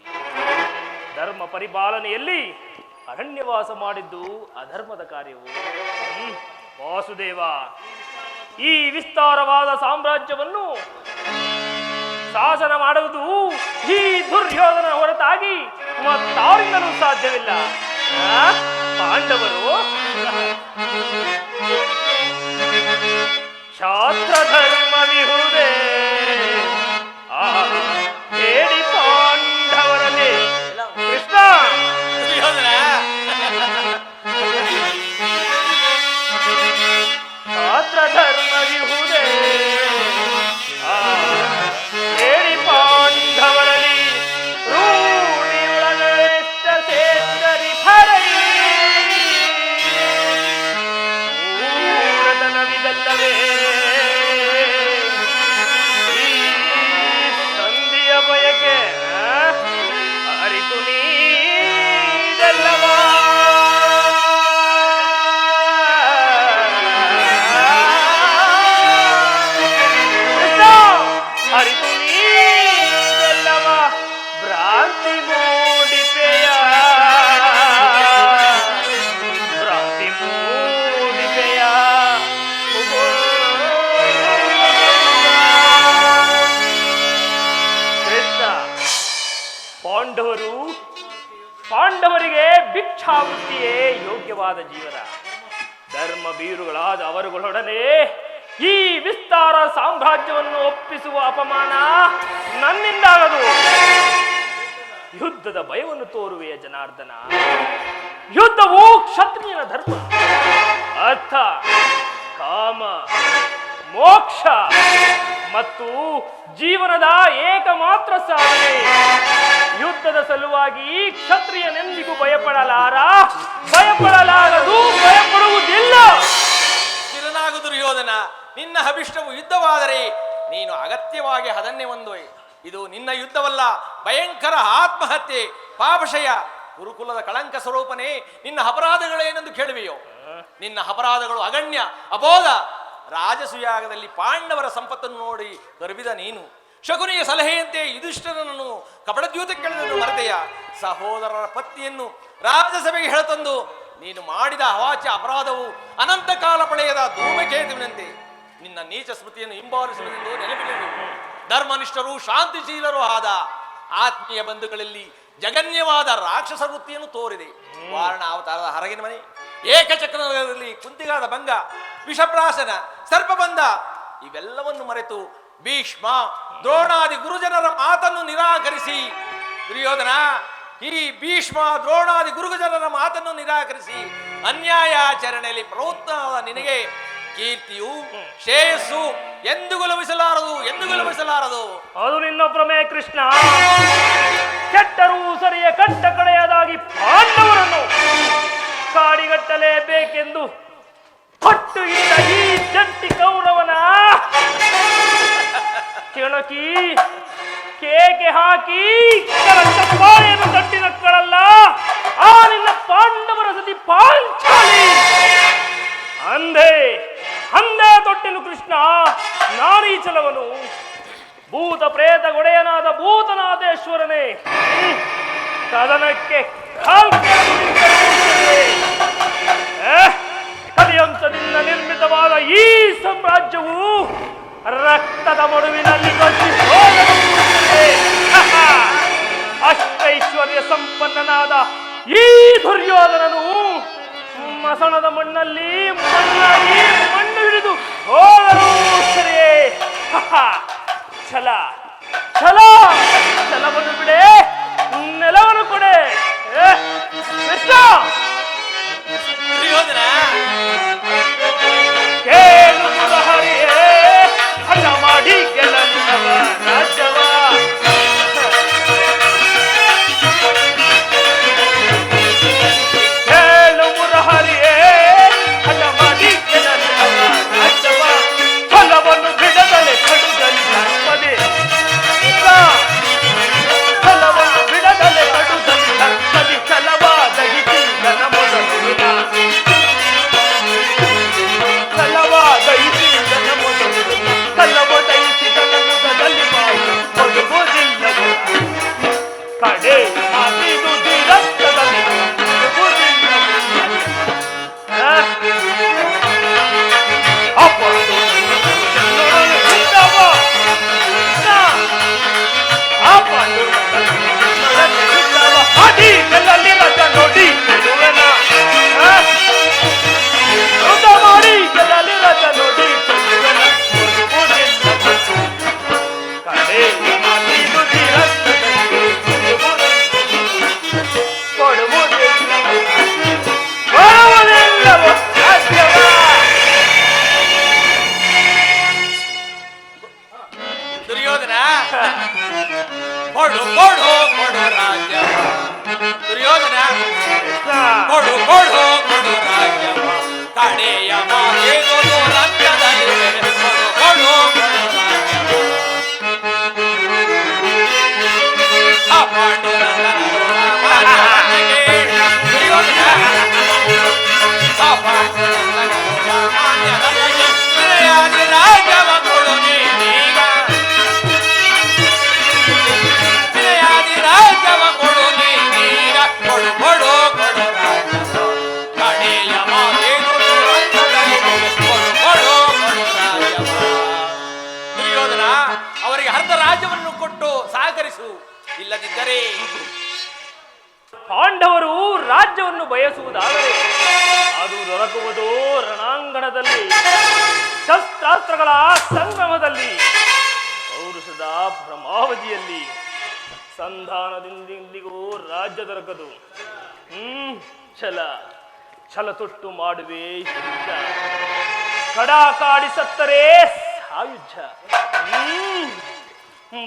ಧರ್ಮ ಪರಿಪಾಲನೆಯಲ್ಲಿ ಅರಣ್ಯವಾಸ ಮಾಡಿದ್ದು ಅಧರ್ಮದ ಕಾರ್ಯವು. ವಾಸುದೇವ, ಈ ವಿಸ್ತಾರವಾದ ಸಾಮ್ರಾಜ್ಯವನ್ನು ಶಾಸನ ಮಾಡುವುದು ಈ ದುರ್ಯೋಧನ ಹೊರತಾಗಿ ಮತ್ತಾರಿಂದಲೂ ಸಾಧ್ಯವಿಲ್ಲ. ಪಾಂಡವರು ಶಾಸ್ತ್ರ ಧರ್ಮವಿಹುದೇ ಹೇಳಿ ಪಾಂಡವರಲ್ಲಿ ಕೃಷ್ಣ ದುರ್ಯೋಧನ ಶಾಸ್ತ್ರ ಧರ್ಮವಿಹುದೇ ಹೇಳಿ ಪಾಂಡವರಲ್ಲಿ ರೂಢಿಯೊಳಗೆಷ್ಟ ಸೇತರಿ ಫರೈ ಮೂಢತನವಿದಲ್ಲವೇ ಈ ಸಂಧಿಯ ಬಯಕೆ ಅರಿತು ನೀದಲ್ಲವಾ? ಅರಿತು ನೀದಲ್ಲವ ಭ್ರಾಂತಿ ಮೂಡಿಪೆಯ, ಭ್ರಾಂತಿ ಮೂಡಿಪೆಯ. ಕೃಷ್ಣ, ಪಾಂಡವರಿಗೆ ಭಿಕ್ಷಾವೃತ್ತಿಯೇ ಯೋಗ್ಯವಾದ ಜೀವನ. ಧರ್ಮ ಬೀರುಗಳಾದ ಅವರುಗಳೊಡನೆ ಈ ವಿಸ್ತಾರ ಸಾಮ್ರಾಜ್ಯವನ್ನು ಒಪ್ಪಿಸುವ ಅಪಮಾನ ನನ್ನಿಂದಾಗದು. ಯುದ್ಧದ ಭಯವನ್ನು ತೋರುವೆಯ ಜನಾರ್ದನ. ಯುದ್ಧವು ಕ್ಷತ್ರಿಯನ ಧರ್ಮ. ಅರ್ಥ, ಕಾಮ, ಮೋಕ್ಷ ಮತ್ತು ಜೀವನದ ಏಕಮಾತ್ರ ಸಾಧನೆ. ಯುದ್ಧದ ಸಲುವಾಗಿ ಕ್ಷತ್ರಿಯನೆಂದಿಗೂ ಭಯಪಡಲಾಗದು, ಭಯಪಡುವುದಿಲ್ಲ. ಸ್ಥಿರನಾಗು ದುರ್ಯೋಧನ, ನಿನ್ನ ಅಭಿಷ್ಟವು ಯುದ್ಧವಾದರೆ ನೀನು ಅಗತ್ಯವಾಗಿ ಅದನ್ನೇ ಹೊಂದುವೆ. ಇದು ನಿನ್ನ ಯುದ್ಧವಲ್ಲ, ಭಯಂಕರ ಆತ್ಮಹತ್ಯೆ, ಪಾಪಶಯ, ಗುರುಕುಲದ ಕಳಂಕ ಸ್ವರೂಪನೇ. ನಿನ್ನ ಅಪರಾಧಗಳೇನೆಂದು ಕೇಳುವೆಯೋ? ನಿನ್ನ ಅಪರಾಧಗಳು ಅಗಣ್ಯ, ಅಬೋಧ. ರಾಜಸುಯಾಗದಲ್ಲಿ ಪಾಂಡವರ ಸಂಪತ್ತನ್ನು ನೋಡಿ ಗರ್ಭಿದ ನೀನು ಶಕುನಿಯ ಸಲಹೆಯಂತೆ ಯುಧಿಷ್ಠಿರನನ್ನು ಕಪಟದ್ಯೂತಕ್ಕೆಳೆದನ್ನು ಮರೆತೆಯ. ಸಹೋದರರ ಪತ್ನಿಯನ್ನು ರಾಜಸಭೆಗೆ ಹೇಳತಂದು ನೀನು ಮಾಡಿದ ಅವಾಚ್ಯ ಅಪರಾಧವು ಅನಂತ ಕಾಲ ಪಳೆಯದ ಧೂಮಕೇತುವಿನಂತೆ. ನಿನ್ನ ನೀಚ ಸ್ಮೃತಿಯನ್ನು ಹಿಂಬಾಲಿಸುವುದೆಂದು ನೆನಪಿನದು. ಧರ್ಮನಿಷ್ಠರು ಶಾಂತಿಶೀಲರೂ ಆದ ಆತ್ಮೀಯ ಬಂಧುಗಳಲ್ಲಿ ಜಗನ್ಯವಾದ ರಾಕ್ಷಸ ವೃತ್ತಿಯನ್ನು ತೋರಿದೆ. ವಾರಣ ಅವತಾರದ ಹರಗಿನ ಮನೆ, ಏಕಚಕ್ರದಲ್ಲಿ ಕುಂತಿಗಾದ ಭಂಗ, ವಿಷಪ್ರಾಶನ, ಸರ್ಪಬಂಧ ಇವೆಲ್ಲವನ್ನು ಮರೆತು ಭೀಷ್ಮ ದ್ರೋಣಾದಿ ಗುರುಜನರ ಮಾತನ್ನು ನಿರಾಕರಿಸಿ ದುರ್ಯೋಧನ, ಈ ಭೀಷ್ಮ ದ್ರೋಣಾದಿ ಗುರುಜನರ ಮಾತನ್ನು ನಿರಾಕರಿಸಿ ಅನ್ಯಾಯಾಚರಣೆಯಲ್ಲಿ ಪ್ರವೃತ್ತನಾದ ನಿನಗೆ ಕೀರ್ತಿಯು ಶ್ರೇಯಸ್ಸು ಎಂದಿಗೂ ಲಭಿಸಲಾರದು. ಅದು ನಿನ್ನ ಭ್ರಮೆ ಕೃಷ್ಣ. ಕೆಟ್ಟರೂ ಸರಿಯ ಕಟ್ಟ ಕಡೆಯದಾಗಿ ಪಾಂಡವರನ್ನು ಕಾಡಿಗಟ್ಟಲೇಬೇಕೆಂದು ಪಟ್ಟು ಇದ್ದ ಈ ಜಂಟಿ ಕೌರವನ ಕೆಣಕಿ ಕೇಕೆ ಹಾಕಿ ಚಪ್ಪಾಳೆಯನ್ನು ತಟ್ಟಿನಕ್ಕಳಲ್ಲ ಆ ನಿನ್ನ ಪಾಂಡವರ ಸತಿ ಪಾಂಚಾಲಿ. ಅಂದೇ ತೊಟ್ಟೆನು ಕೃಷ್ಣ ನಾರೀಚಲವನು. ಭೂತ ಪ್ರೇತ ಗೊಡೆಯನಾದ ಭೂತನಾಥೇಶ್ವರನೇ, ಕದನಕ್ಕೆ ಕಲಿಯಂಶದಿಂದ ನಿರ್ಮಿತವಾದ ಈ ಸಾಮ್ರಾಜ್ಯವು ರಕ್ತದ ಮಡುವಿನಲ್ಲಿ ಅಷ್ಟೈಶ್ವರ್ಯ ಸಂಪನ್ನನಾದ ಈ ದುರ್ಯೋಧನನು ಮಸಣದ ಮಣ್ಣಲ್ಲಿ ಮಣ್ಣಾಗಿ ಮಣ್ಣು ಹಿಡಿದು ಹೋದರೂ ಸರಿಯೇ. ಛಲವನ್ನು ಬಿಡೆ, ನೆಲವನ್ನು ಕೊಡೆ. ಕೃಷ್ಣ ಕೇಳು ಹರಿಯೇ ಹಠ ಮಾಡಿ ಕೊಡು ಕೊಡು ಕೊಡು ರಾಜ್ಯ ದುರ್ಯೋಧನ ಕೊಡು ಕೊಡು ಕೊಡು ರಾಜ್ಯ ಕಡೆಯ ಮಾತೇನು ರಂಗದಲ್ಲಿ ಕೊಡು ಕೊಡು ಕೊಡು ರಾಜ್ಯ ಆ ಪಾಂಡುರಂಗನಿಗೆ ದುರ್ಯೋಧನ ಆ ಪಾಂಡುರಂಗನಿಗೆ ರಾಜ್ಯವ ಕೊಡು ನೀನೀಗ ರಾಜ್ಯವ ಕೊಡು ನೀನೀಗ ಕೊಡು ಕೊಡು ಕೊಡು ರಾಜ್ಯ ಕಡೆಯ ಮಾತೇನು ಕೊಡು ಕೊಡು ಕೊಡು ರಾಜ್ಯವ ದುರ್ಯೋಧನ ಅವರಿಗೆ ಅರ್ಧ ರಾಜ್ಯವನ್ನು ಕೊಟ್ಟು ಸಹಕರಿಸು ಇಲ್ಲದಿದ್ದರೆ ಪಾಂಡವರು ರಾಜ್ಯವನ್ನು ಬಯಸುವುದಾದರೆ ಅದು ದೊರಕುವುದು ರಣಾಂಗಣದಲ್ಲಿ, ಶಸ್ತ್ರಾಸ್ತ್ರಗಳ ಸಂಗಮದಲ್ಲಿ, ಪೌರುಷದ ಭ್ರಮಾವಧಿಯಲ್ಲಿ. ಸಂಧಾನದಿಂದಿಗೂ ರಾಜ್ಯ ದೊರಕದು. ಛಲ ತೊಟ್ಟು ಮಾಡುವೆ ಯುದ್ಧ, ಕಡಾಕಾಡಿ ಸತ್ತರೆ ಸಾಯುಜ್ಯ.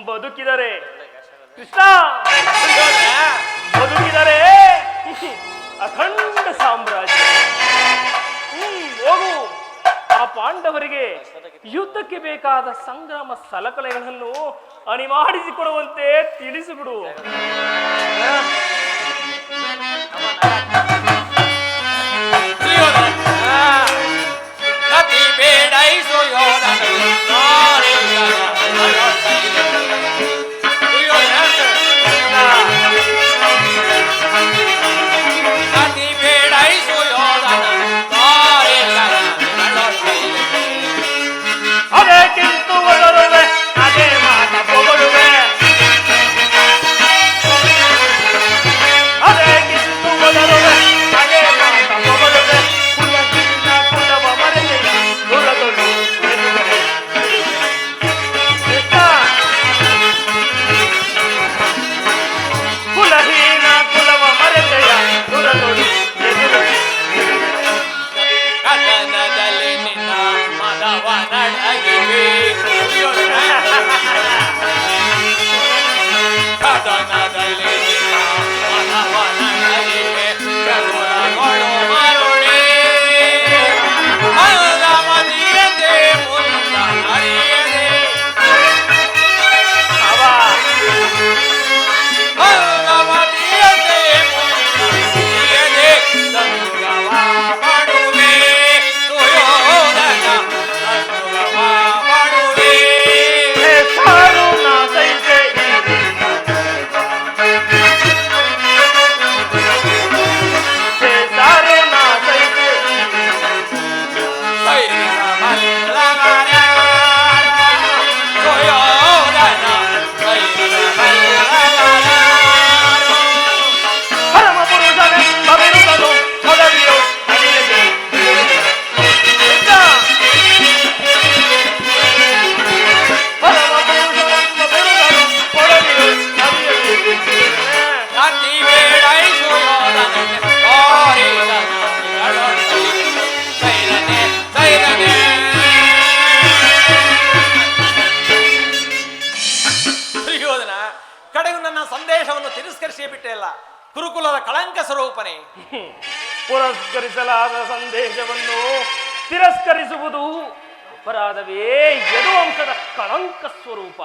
ಬದುಕಿದರೆ ಕೃಷ್ಣ ಬದುಕಿದರೆ ಅಖಂಡ ಸಾಮ್ರಾಜ್ಯ. ಹೋಗು, ಆ ಪಾಂಡವರಿಗೆ ಯುದ್ಧಕ್ಕೆ ಬೇಕಾದ ಸಂಗ್ರಾಮ ಸಲಕರಣೆಗಳನ್ನು ಅಣಿಮಾಡಿಸಿಕೊಡುವಂತೆ ತಿಳಿಸಿಬಿಡು. ಗತಿ ಬೇಡೈಸು ಗತಿ ಬೇಡೈಸು ಅದಕ್ಕಿಂತ ಒದರುವೆ ಅದೇ ಮಾತ ಪೊಗಳುವೆ, ಅದಕ್ಕಿಂತ ಒದರುವೆ ಅದೇ ಮಾತ ಪೊಗಳುವೆ. ಕುಲಹೀನ ಕುಲವ ಮರೆತೆಯ ದುರದೊಳು ಎದುರೆ ಕುಲಹೀನ ಕುಲವ ಮರೆತೆಯ ದುರದೊಳು ಎದುರೆ ಕದನದಲ್ಲಿ ನಿನ್ನ ಮದವ ನಡಗಿವೆ ಕದನದಲ್ಲಿ ನಿನ್ನ ಮದವ ನಡಗಿವೆ ಚದುರಗಳು ಮರುಳಿ ಮನದ ಮದಿಯದೆ ಮುಂದ ಹರಿಯದೆ ಮನದ ಮದಿಯದೆ ಮುಂದ ಹರಿಯದೆ ಸಂಗವ ಮಾಡುವೆ ಸುಯೋಧನ ಸಂಗವ ಮಾಡುವೆ ಸಾರು ನಾ ಸೈತೆ ಸಾರು ನಾ ಸೈತೆ ಸೈರಿನ ಮಲ್ಲವರ ಸುಯೋಧನ ಸೈರಿನ ಮಲ್ಲವರ ಪರಮ ಪುರುಷನೆಂಬ ಬಿರುದನು ಪದವಿಯು ಅಡಿಯದೆ ಪರಮ ಪುರುಷನೆಂಬ ಬಿರುದನು ಪದವಿಯು ಅಡಿಯದೆ ಅತಿ ಬೇಡೈಸು ಯೋಧನಗೆ ಸೈರನೆ ಸೈರನೆ ದುರ್ಯೋಧನ ಕಡೆಗೂ ನನ್ನ ಸಂದೇಶವನ್ನು ತಿರಸ್ಕರಿಸಿ ಬಿಟ್ಟೆಲ್ಲ ಕುರುಕುಲದ ಕಳಂಕ ಸ್ವರೂಪನೇ. ಪುರಸ್ಕರಿಸಲಾದ ಸಂದೇಶವನ್ನು ತಿರಸ್ಕರಿಸುವುದು ಅಪರಾಧವೇ? ಯದುವಂಶದ ಕಳಂಕ ಸ್ವರೂಪ.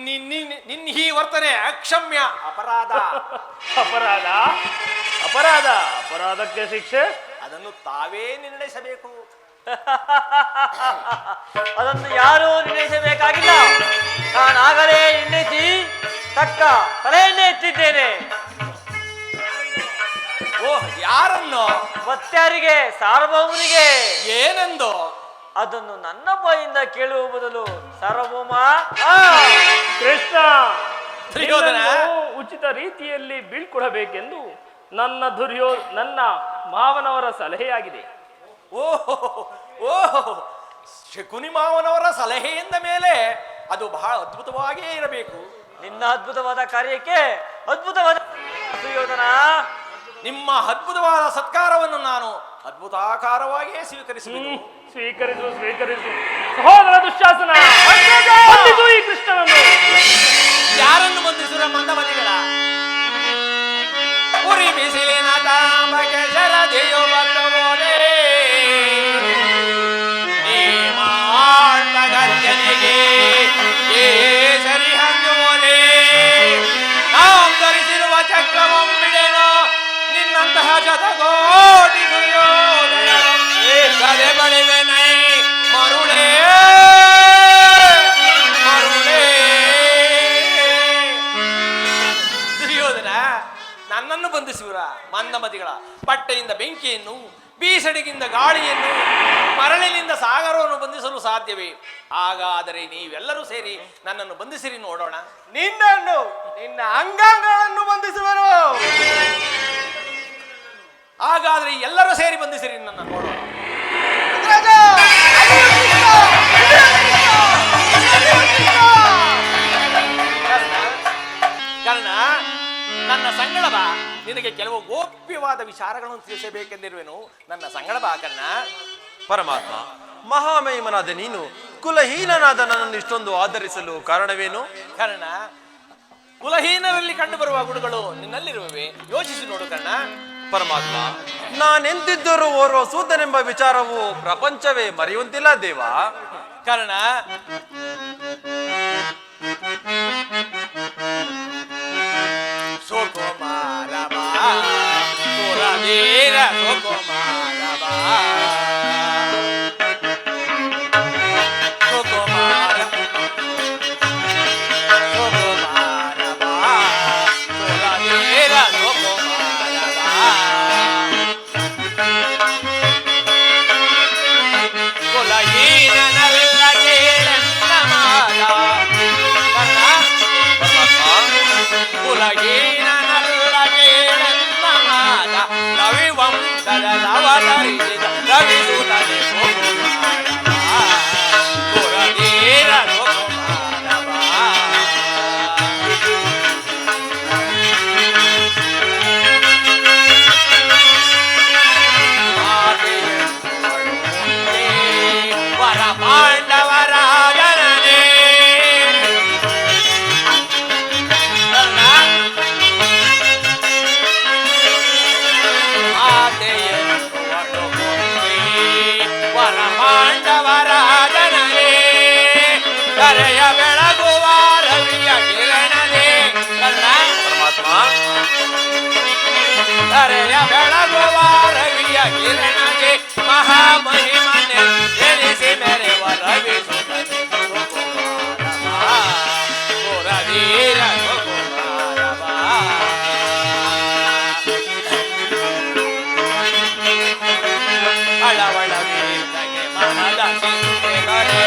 ನಿನ್ನ ಈ ವರ್ತನೆ ಅಕ್ಷಮ್ಯ ಅಪರಾಧ. ಅಪರಾಧ ಅಪರಾಧ ಅಪರಾಧಕ್ಕೆ ಶಿಕ್ಷೆ ಅದನ್ನು ತಾವೇ ನಿರ್ಣಯಿಸಬೇಕು. ಅದನ್ನು ಯಾರೂ ನಿರ್ಣಯಿಸಬೇಕಾಗಿಲ್ಲ. ನಾನಾಗಲೇ ನಿರ್ಣಯಿಸಿ ತಕ್ಕ ತಲೆಯನ್ನೇ ಎತ್ತಿದ್ದೇನೆ. ಓಹ್, ಯಾರನ್ನು? ಮತ್ಯಾರಿಗೆ? ಸಾರ್ವಭೌಮನಿಗೆ. ಏನೆಂದು? ಅದನ್ನು ನನ್ನ ಬಾಯಿಂದ ಕೇಳುವ ಬದಲು ಸಾರ್ವಭೌಮ ಕೃಷ್ಣ ದುರ್ಯೋಧನ ನಿನ್ನನ್ನು ಉಚಿತ ರೀತಿಯಲ್ಲಿ ಬೀಳ್ಕೊಡಬೇಕೆಂದು ನನ್ನ ಮಾವನವರ ಸಲಹೆಯಾಗಿದೆ. ಓಹೋ ಓಹೋ, ಶಕುನಿ ಮಾವನವರ ಸಲಹೆಯಿಂದ ಮೇಲೆ ಅದು ಬಹಳ ಅದ್ಭುತವಾಗಿಯೇ ಇರಬೇಕು. ನಿನ್ನ ಅದ್ಭುತವಾದ ಕಾರ್ಯಕ್ಕೆ ಅದ್ಭುತವಾದ ಸುಯೋಧನ. ನಿಮ್ಮ ಅದ್ಭುತವಾದ ಸತ್ಕಾರವನ್ನು ನಾನು ಅದ್ಭುತಾಕಾರವಾಗಿಯೇ ಸ್ವೀಕರಿಸಬೇಕು. ಸ್ವೀಕರಿಸು ಸ್ವೀಕರಿಸು. ಸಹೋದರ ದುಶ್ಯಾಸನ, ಬಂಧಿಸು ಈ ಕೃಷ್ಣನನ್ನು. ಶತಕೋಟಿ ಸುಯೋಧನ ಕದೆ ಬಳಿವೆ ನೈ ಮರುಳೇ ಮರುಳೇ. ದುರ್ಯೋಧನ, ನನ್ನನ್ನು ಬಂಧಿಸುವಿರ ಮಂದಮತಿಗಳ ಬಟ್ಟೆಯಿಂದ ಬೆಂಕಿಯನ್ನು, ಬೀಸಣಿಗಿಂದ ಗಾಳಿಯನ್ನು, ಮರಳಿನಿಂದ ಸಾಗರವನ್ನು ಬಂಧಿಸಲು ಸಾಧ್ಯವೇ? ಹಾಗಾದರೆ ನೀವೆಲ್ಲರೂ ಸೇರಿ ನನ್ನನ್ನು ಬಂಧಿಸಿರಿ ನೋಡೋಣ. ನಿನ್ನನ್ನು ನಿನ್ನ ಅಂಗಾಂಗಗಳನ್ನು ಬಂಧಿಸುವರು. ಹಾಗಾದ್ರೆ ಎಲ್ಲರೂ ಸೇರಿ ಬಂಧಿಸಿರಿ ನನ್ನ ನೋಡೋಣ. ಕರ್ಣ, ನನ್ನ ಸಂಗಡ ಬಾ. ನಿನಗೆ ಕೆಲವು ಗೋಪ್ಯವಾದ ವಿಚಾರಗಳನ್ನು ತಿಳಿಸಬೇಕೆಂದಿರುವೆನು. ನನ್ನ ಸಂಗಡ ಬಾ ಕರ್ಣ. ಪರಮಾತ್ಮ, ಮಹಾಮಹಿಮನಾದ ನೀನು ಕುಲಹೀನನಾದ ನನ್ನನ್ನು ಇಷ್ಟೊಂದು ಆಧರಿಸಲು ಕಾರಣವೇನು? ಕರ್ಣ, ಕುಲಹೀನರಲ್ಲಿ ಕಂಡು ಬರುವ ಗುಣಗಳು ನಿನ್ನಲ್ಲಿರುವವೆ. ಯೋಚಿಸಿ ನೋಡು ಕರ್ಣ. ಪರಮಾತ್ಮ, ನಾನೆಂದಿದ್ದರೂ ಓರ್ವ ಸೂತನೆಂಬ ವಿಚಾರವು ಪ್ರಪಂಚವೇ ಮರೆಯುವಂತಿಲ್ಲ ದೇವ. ಕರ್ಣ, ಸುಕುಮಾರವ ಸುರವೀರ ಸುಕುಮಾರವ ಸುಕುಮಾರ ಸುಕುಮಾರವ ಸುರವೀರ ಸುಕುಮಾರವ ಕುಲಹೀನನಲ್ಲ ಕೇಳೆನ್ನ ಮಾದ. ಕುಲಹೀನನಲ್ಲ ಕೇಳೆನ್ನ ಮಾದ. ರವಿವಂಶದವತರಿಸಿದ ರವಿಸುತನೆ ಸುಕುಮಾರವ ಸುರವೀರ ಸುಕುಮಾರವ. ವರ ಪಾಂಡವರಾಜನೇ ವರ ಪಾಂಡವರಾಜನೇ ಕರೆಯ ಬೆಳಗುವ ರವಿಯ ಕಿರಣನೇ. ಪರಮಾತ್ಮ, ಕರೆಯ ಬೆಳಗುವ ರವಿಯ ಕಿರಣಗೆ ಮಹಾಮಹಿಮನೆ ಎನಿಸಿ ಮೆರೆವ ರವಿ ಸುತನೆ ಸುಕುಮಾರವ ಸುರವೀರ ಸುಕುಮಾರವ. ಅಳವಳವೀರಗೆ ಮನದ ಚಿಂತೆಗಳೇ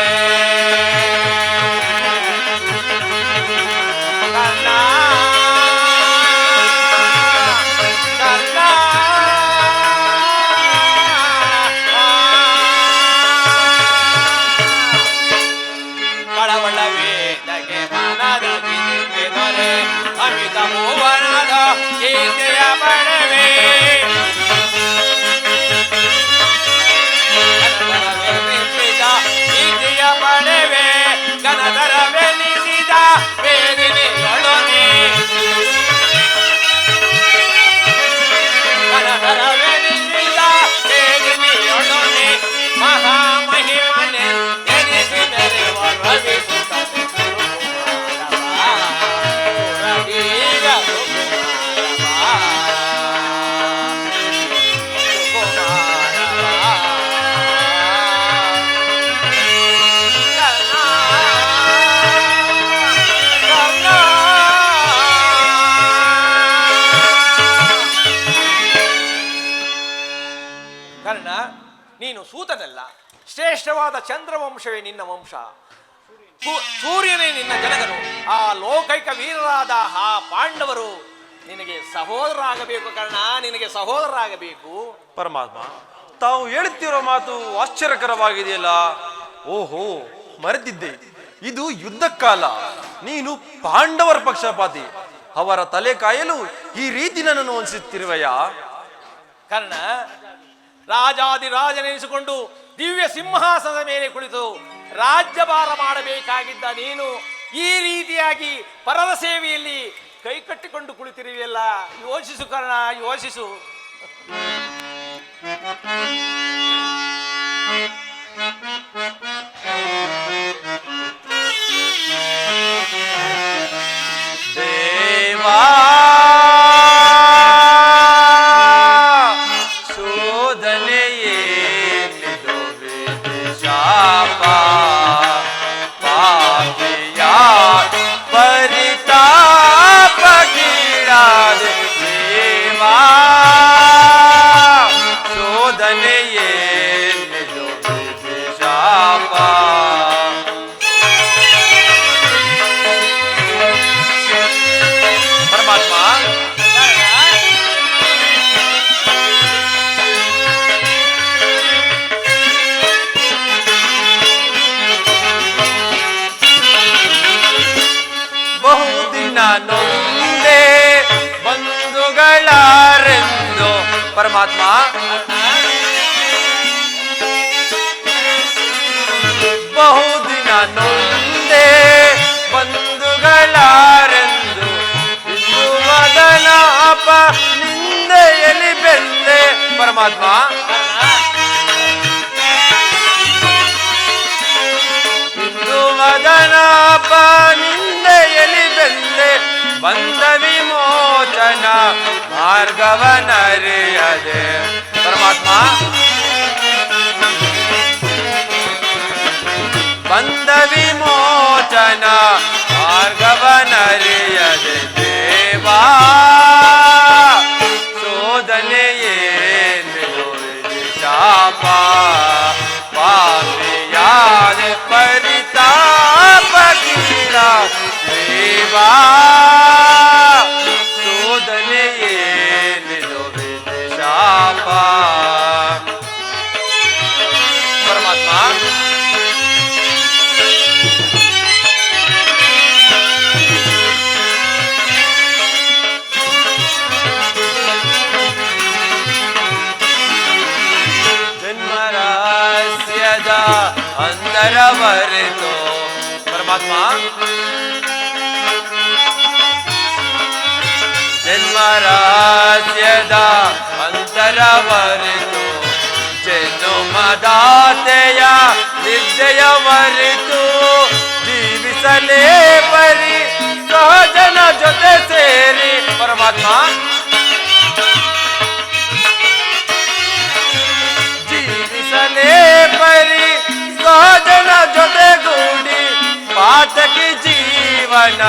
ಕರ್ಣ ಕರ್ಣ ಕಳವಳವೇದಗೆ ಮನದ ಚಿಂತೆಗಳೇ ಅಮಿತ ಭುವನದ ಗೀತೆಯ ಪಡವೆ ಗೀತೆಯ ಪಡವೆ ಗಣಧರವೆನಿಸಿದ ವೇದಿನಿಯೊಡನೆ ಗಣಧರವೆನಿಸಿದ ವೇದಿನಿಯೊಡನೆ ಮಹಾಮಹಿಮನೆ ಎನಿಸಿ ಮೆರೆವ ರವಿ ಸುತನೆ ಸುಕುಮಾರವ ಸುರವೀರ ಸುಕುಮಾರವ ಸುಕುಮಾರವ. ಕರ್ಣ, ನೀನು ಸೂತನಲ್ಲ, ಶ್ರೇಷ್ಠವಾದ ಚಂದ್ರವಂಶವೇ ನಿನ್ನ ವಂಶ. ಸೂರ್ಯನೇ ನಿನ್ನ ಜನಕನು. ಆ ಲೋಕೈಕ ವೀರರಾದ ಆ ಪಾಂಡವರು ನಿನಗೆ ಸಹೋದರರಾಗಬೇಕು ಕರ್ಣ, ನಿನಗೆ ಸಹೋದರರಾಗಬೇಕು. ಪರಮಾತ್ಮ, ತಾವು ಹೇಳುತ್ತಿರೋ ಮಾತು ಆಶ್ಚರ್ಯಕರವಾಗಿದೆಯಲ್ಲ. ಓಹೋ, ಮರೆತಿದ್ದೆ. ಇದು ಯುದ್ಧ ಕಾಲ. ನೀನು ಪಾಂಡವರ ಪಕ್ಷಪಾತಿ. ಅವರ ತಲೆ ಕಾಯಲು ಈ ರೀತಿ ನನ್ನನ್ನು ವಂಚಿಸುತ್ತಿರುವೆಯಾ? ಕರ್ಣ, ರಾಜಾದಿರಾಜನೆನಿಸಿಕೊಂಡು ದಿವ್ಯ ಸಿಂಹಾಸನದ ಮೇಲೆ ಕುಳಿತು ರಾಜ್ಯಭಾರ ಮಾಡಬೇಕಾಗಿದ್ದ ನೀನು ಈ ರೀತಿಯಾಗಿ ಪರರ ಸೇವೆಯಲ್ಲಿ ಕೈ ಕಟ್ಟಿಕೊಂಡು ಕುಳಿತಿರುವೆಯಲ್ಲ. ಯೋಚಿಸು ಕರ್ಣ, ಯೋಚಿಸು. ದೇವಾ ಪರಮಾತ್ಮ ಬಹುದಿನ ನೊಂದೆ ಬಂಧುಗಳಾರೆಂದು ಇಂದು ಮದನಾಪ ನಿಂದೆಯಲಿ ಬೆಂದೆ ಪರಮಾತ್ಮ ಇಂದು ಮದನಾಪ ನಿಂದೆಯಲಿ ಬೆಂದೆ ಬಂದ ವಿಮೋಚನ ಮಾರ್ಗವನರಿಯದೆ ಪರಮಾತ್ಮ ಬಂದ ವಿಮೋಚನ ಮಾರ್ಗವನರಿಯದೆ ದೇವಾ ಶೋಧನೆಯೇನು ಶಾಪ ಪಾಪಿಯಾದ ಪರಿತಾಪ ಕೀರ ದೇವಾ ಶೋಧನೆಯೇನು ಶಾಪ ಪರಮಾತ್ಮ ಅಂತರವರೆತು ಪರಮಾತ್ಮ ಜನ್ಮರಾಸ್ಯದ ಅಂತರವರೆತು ಜನ್ಮದಾತೆಯ ನಿದ್ದೆಯವರಿತು ಜೀವಿಸಲೇ ಪರಿ ಸಹಜನ ಜೊತೆ ಸೇರಿ ಪರಮಾತ್ಮ ಜೀವಿಸಲೇ ಪರಿ ಸಹಜನ ಜೊತೆಗೂಡಿ ಪಾತಕಿ ಜೀವನ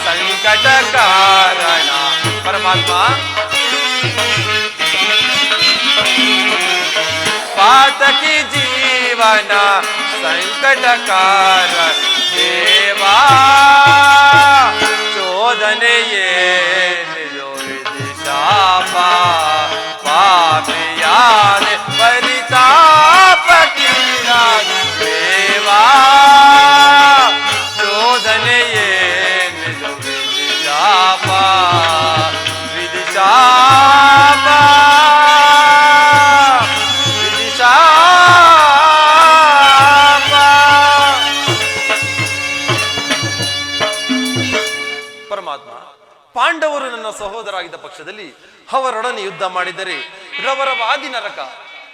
ಸಂಕಟ ಕಾರಣ ಪರಮಾತ್ಮ ಪಾತಕಿ ಜೀವನ ಸಂಕಟ ಕಾರಣ ದೇವಾ ಶೋಧನೆಯೇ ಶಾಪ ಪಾಪಿಯಾದ ಪರಿತಾಪ ಕೀರ ದೇವಾ ಶೋಧನೆಯೇ ಶಾಪ ವಿಧಿ ಶಾಪ ವಿಧಿ ಶಾಪ ಪರಮಾತ್ಮ ಪಾಂಡವರು ನನ್ನ ಸಹೋದರಾಗಿದ್ದ ಪಕ್ಷದಲ್ಲಿ ಅವರೊಡನೆ ಯುದ್ಧ ಮಾಡಿದರೆ ರವರವಾದಿ ನರಕ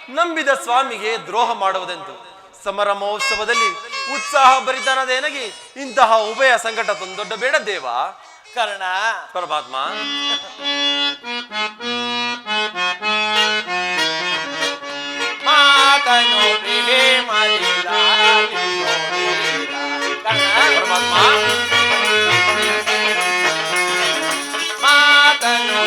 ನಂಬಿದ ಸ್ವಾಮಿಗೆ ದ್ರೋಹ ಮಾಡುವುದೆಂತು ಸಮರ ಮಹೋತ್ಸವದಲ್ಲಿ ಉತ್ಸಾಹ ಭರಿತನದೇನಗೆ ಇಂತಹ ಉಭಯ ಸಂಕಟ ತಂದೊಡ್ಡ ಬೇಡ ದೇವ ಕರ್ಣ ಪರಮಾತ್ಮ ಮಾತನು ಪರಮಾತ್ಮ ಮಾತನು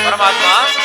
ಪರಮಾತ್ಮ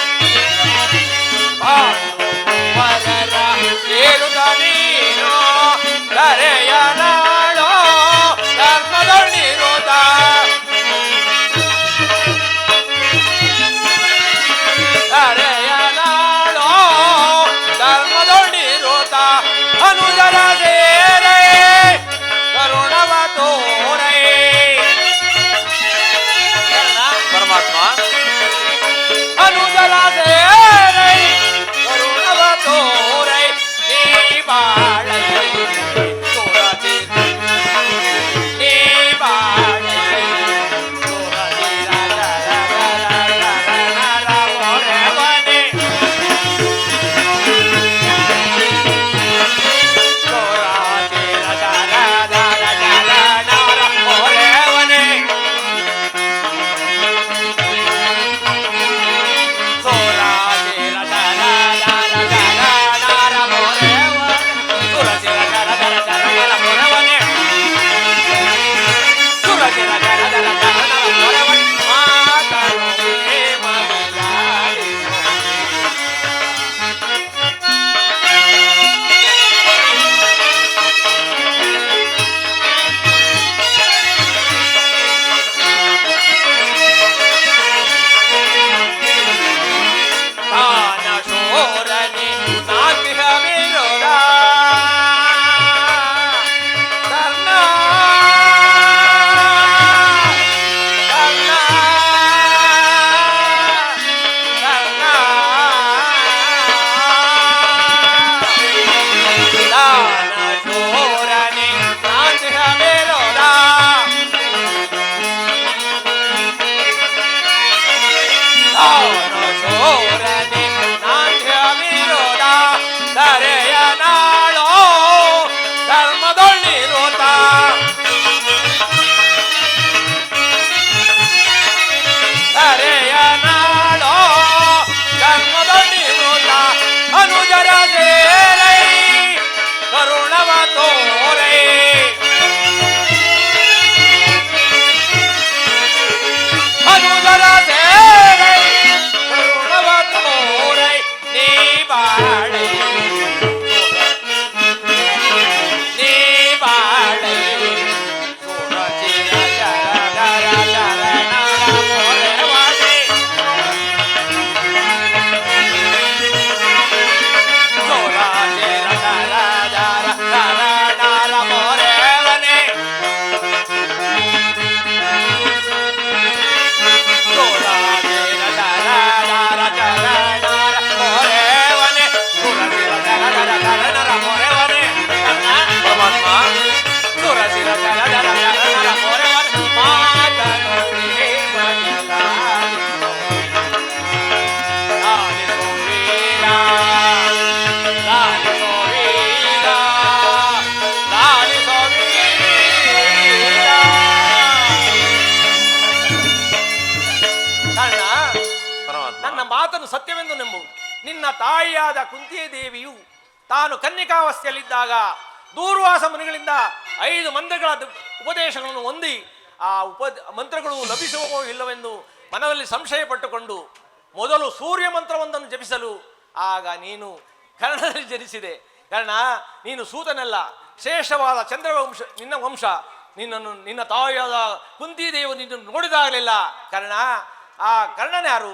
ನಿನ್ನ ತಾಯಿಯಾದ ಕುಂತಿ ದೇವಿಯು ತಾನು ಕನ್ನಿಕಾವಸ್ಥೆಯಲ್ಲಿದ್ದಾಗ ದೂರ್ವಾಸ ಮುನಿಗಳಿಂದ 5 ಮಂತ್ರಗಳ ಉಪದೇಶಗಳನ್ನು ಹೊಂದಿ ಆ ಮಂತ್ರಗಳು ಲಭಿಸುವವೋ ಇಲ್ಲವೆಂದು ಮನದಲ್ಲಿ ಸಂಶಯ ಪಟ್ಟುಕೊಂಡು ಮೊದಲು ಸೂರ್ಯ ಮಂತ್ರವೊಂದನ್ನು ಜಪಿಸಲು ಆಗ ನೀನು ಕರ್ಣದಲ್ಲಿ ಜನಿಸಿದೆ. ಕರ್ಣ, ನೀನು ಸೂತನಲ್ಲ, ಶ್ರೇಷ್ಠವಾದ ಚಂದ್ರವಂಶ ನಿನ್ನ ವಂಶ. ನಿನ್ನ ತಾಯಿಯಾದ ಕುಂತಿದೇವಿ ನಿನ್ನನ್ನು ನೋಡಿದಾಗಲಿಲ್ಲ ಕರ್ಣ. ಆ ಕರ್ಣನ್ಯಾರು?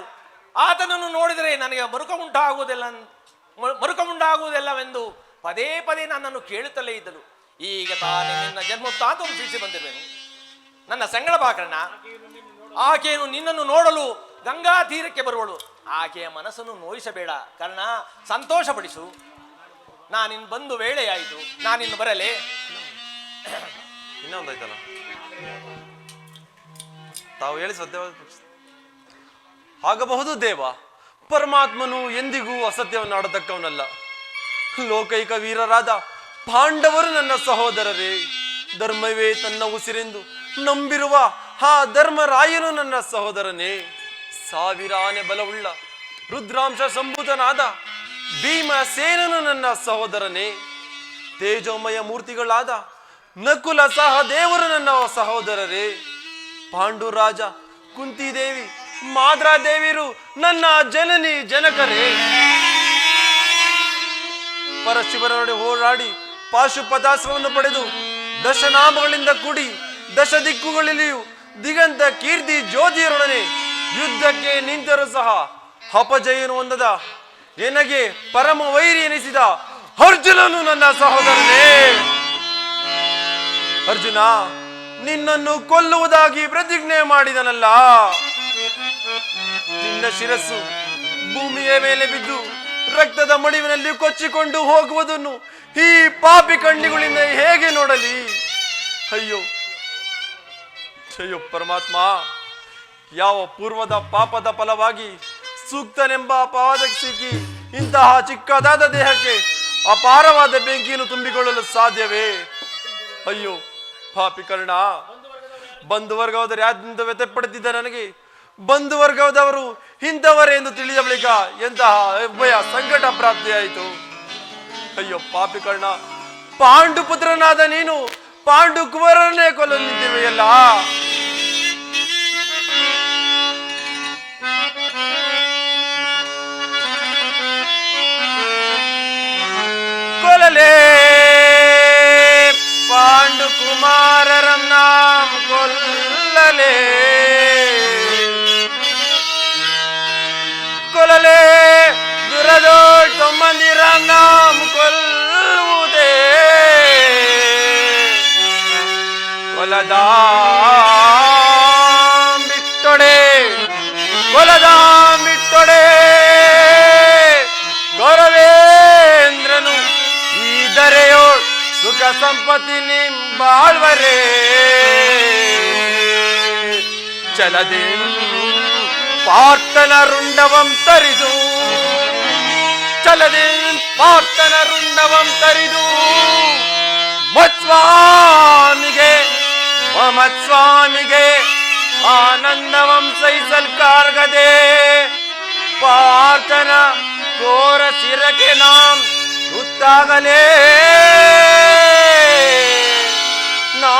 ಆತನನ್ನು ನೋಡಿದರೆ ನನಗೆ ಮರುಕ ಉಂಟಾಗುವುದಿಲ್ಲವೆಂದು ಪದೇ ಪದೇ ನನ್ನನ್ನು ಕೇಳುತ್ತಲೇ ಇದ್ದಳು. ಈಗ ತಾನೇ ನಿನ್ನ ಜನ್ಮೋತ್ತಾಂತವನ್ನು ತಿಳಿಸಿ ಬಂದಿರುವೆನು. ನನ್ನ ಸಂಗಳ ಬಾಕರ್ಣ, ಆಕೆಯನ್ನು ನಿನ್ನನ್ನು ನೋಡಲು ಗಂಗಾ ತೀರಕ್ಕೆ ಬರುವಳು. ಆಕೆಯ ಮನಸ್ಸನ್ನು ನೋಯಿಸಬೇಡ ಕರ್ಣ, ಸಂತೋಷಪಡಿಸು. ನಾನಿನ್ನು ಬಂದು ವೇಳೆಯಾಯಿತು, ನಾನಿನ್ನು ಬರಲೇ? ಇನ್ನೊಂದಾಯ್ತಲ್ಲ, ತಾವು ಹೇಳಿ ಸತ್ಯವಾದ ಆಗಬಹುದು ದೇವ. ಪರಮಾತ್ಮನು ಎಂದಿಗೂ ಅಸತ್ಯವನ್ನು ಆಡತಕ್ಕವನಲ್ಲ. ಲೋಕೈಕ ವೀರರಾದ ಪಾಂಡವರು ನನ್ನ ಸಹೋದರರೇ. ಧರ್ಮವೇ ತನ್ನ ಉಸಿರೆಂದು ನಂಬಿರುವ ಆ ಧರ್ಮರಾಯನು ನನ್ನ ಸಹೋದರನೇ. 1000 ಆನೆ ಬಲವುಳ್ಳ ರುದ್ರಾಂಶ ಸಂಭೂತನಾದ ಭೀಮಸೇನನು ನನ್ನ ಸಹೋದರನೇ. ತೇಜೋಮಯ ಮೂರ್ತಿಗಳಾದ ನಕುಲ ಸಹದೇವರು ನನ್ನ ಸಹೋದರರೇ. ಪಾಂಡುರಾಜ, ಕುಂತಿದೇವಿ, ಮಾದ್ರಾದೇವಿರು ನನ್ನ ಜನನಿ ಜನಕರೇ. ಪರಶಿವನೊಡೆ ಹೋರಾಡಿ ಪಾಶುಪತಾಸ್ತ್ರವನ್ನು ಪಡೆದು ದಶನಾಮಗಳಿಂದ ಕೂಡಿ 10 ದಿಕ್ಕುಗಳಲ್ಲಿಯೂ ದಿಗಂತ ಕೀರ್ತಿ ಜ್ಯೋತಿಯರೊಡನೆ ಯುದ್ಧಕ್ಕೆ ನಿಂತರೂ ಸಹ ಅಪಜಯನು ಹೊಂದದ ನನಗೆ ಪರಮ ವೈರಿ ಎನಿಸಿದ ಅರ್ಜುನನು ನನ್ನ ಸಹೋದರನೇ. ಅರ್ಜುನ, ನಿನ್ನನ್ನು ಕೊಲ್ಲುವುದಾಗಿ ಪ್ರತಿಜ್ಞೆ ಮಾಡಿದನಲ್ಲ. ನಿನ್ನ ಶಿರಸ್ಸು ಭೂಮಿಯ ಮೇಲೆ ಬಿದ್ದು ರಕ್ತದ ಮಡಿವಿನಲ್ಲಿ ಕೊಚ್ಚಿಕೊಂಡು ಹೋಗುವುದನ್ನು ಈ ಪಾಪಿ ಕಣ್ಣಿಗಳಿಂದ ಹೇಗೆ ನೋಡಲಿ? ಅಯ್ಯೋ ಅಯ್ಯೋ ಪರಮಾತ್ಮ, ಯಾವ ಪೂರ್ವದ ಪಾಪದ ಫಲವಾಗಿ ಸೂಕ್ತನೆಂಬ ಅಪವಾದಕ್ಕೆ ಸಿಕ್ಕಿ ಇಂತಹ ಚಿಕ್ಕದಾದ ದೇಹಕ್ಕೆ ಅಪಾರವಾದ ಬೆಂಕಿಯನ್ನು ತುಂಬಿಕೊಳ್ಳಲು ಸಾಧ್ಯವೇ? ಅಯ್ಯೋ ಪಾಪಿ ಕರ್ಣ, ಬಂಧು ವರ್ಗವಾದರೆ ಯಾರಿಂದ ವ್ಯಥೆ ಪಡುತ್ತಿದ್ದ ನನಗೆ ಬಂಧು ವರ್ಗದವರು ಇಂಥವರೇ ಎಂದು ತಿಳಿದ ಬಳಿಕ ಎಂತಹ ಉಭಯ ಸಂಕಟ ಪ್ರಾಪ್ತಿಯಾಯಿತು. ಅಯ್ಯೋ ಪಾಪಿ ಕರ್ಣ, ಪಾಂಡು ಪುತ್ರನಾದ ನೀನು ಪಾಂಡು ಕುವರನ್ನೇ ಕೊಲ್ಲಲು ನಿಂತಿರುವೆಯಲ್ಲ. ಕೊಲ್ಲಲೇ ಪಾಂಡು ಕುಮಾರರನ್ನ ಕೊಲ್ಲಲೇ, ಕೊಲ್ಲಲೇ ದುರದೋಳ್ ತೊಮ್ಮಂದಿರನ್ನ ಕೊಲ್ಲುವುದೇ. ಕೊಲದ ಬಿಟ್ಟೊಡೆ, ಕೊಲದ ಬಿಟ್ಟೊಡೆ ಗೌರವೇಂದ್ರನು ಈ ದರೆಯೋಳ್ ಸುಖ ಸಂಪತ್ತಿ ನಿಂಬಾಳ್ವರೇ. ಚಲದೆ ಪಾರ್ಥನ ರುಂಡವಂ ತರಿದು, ಚಲದೆ ಪಾರ್ಥನ ರುಂಡವಂ ತರಿದು ಮತ್ಸ್ವಾಮಿಗೆ ಮತ್ಸ್ವಾಮಿಗೆ ಆನಂದವಂ ಸೈಸಲ್ಕಾರ್ಗದೆ. ಪಾರ್ಥನ ಘೋರ ಸಿರಕ್ಕೆ ನಾಂ ತುತ್ತಾಗಲೇ. ನಾ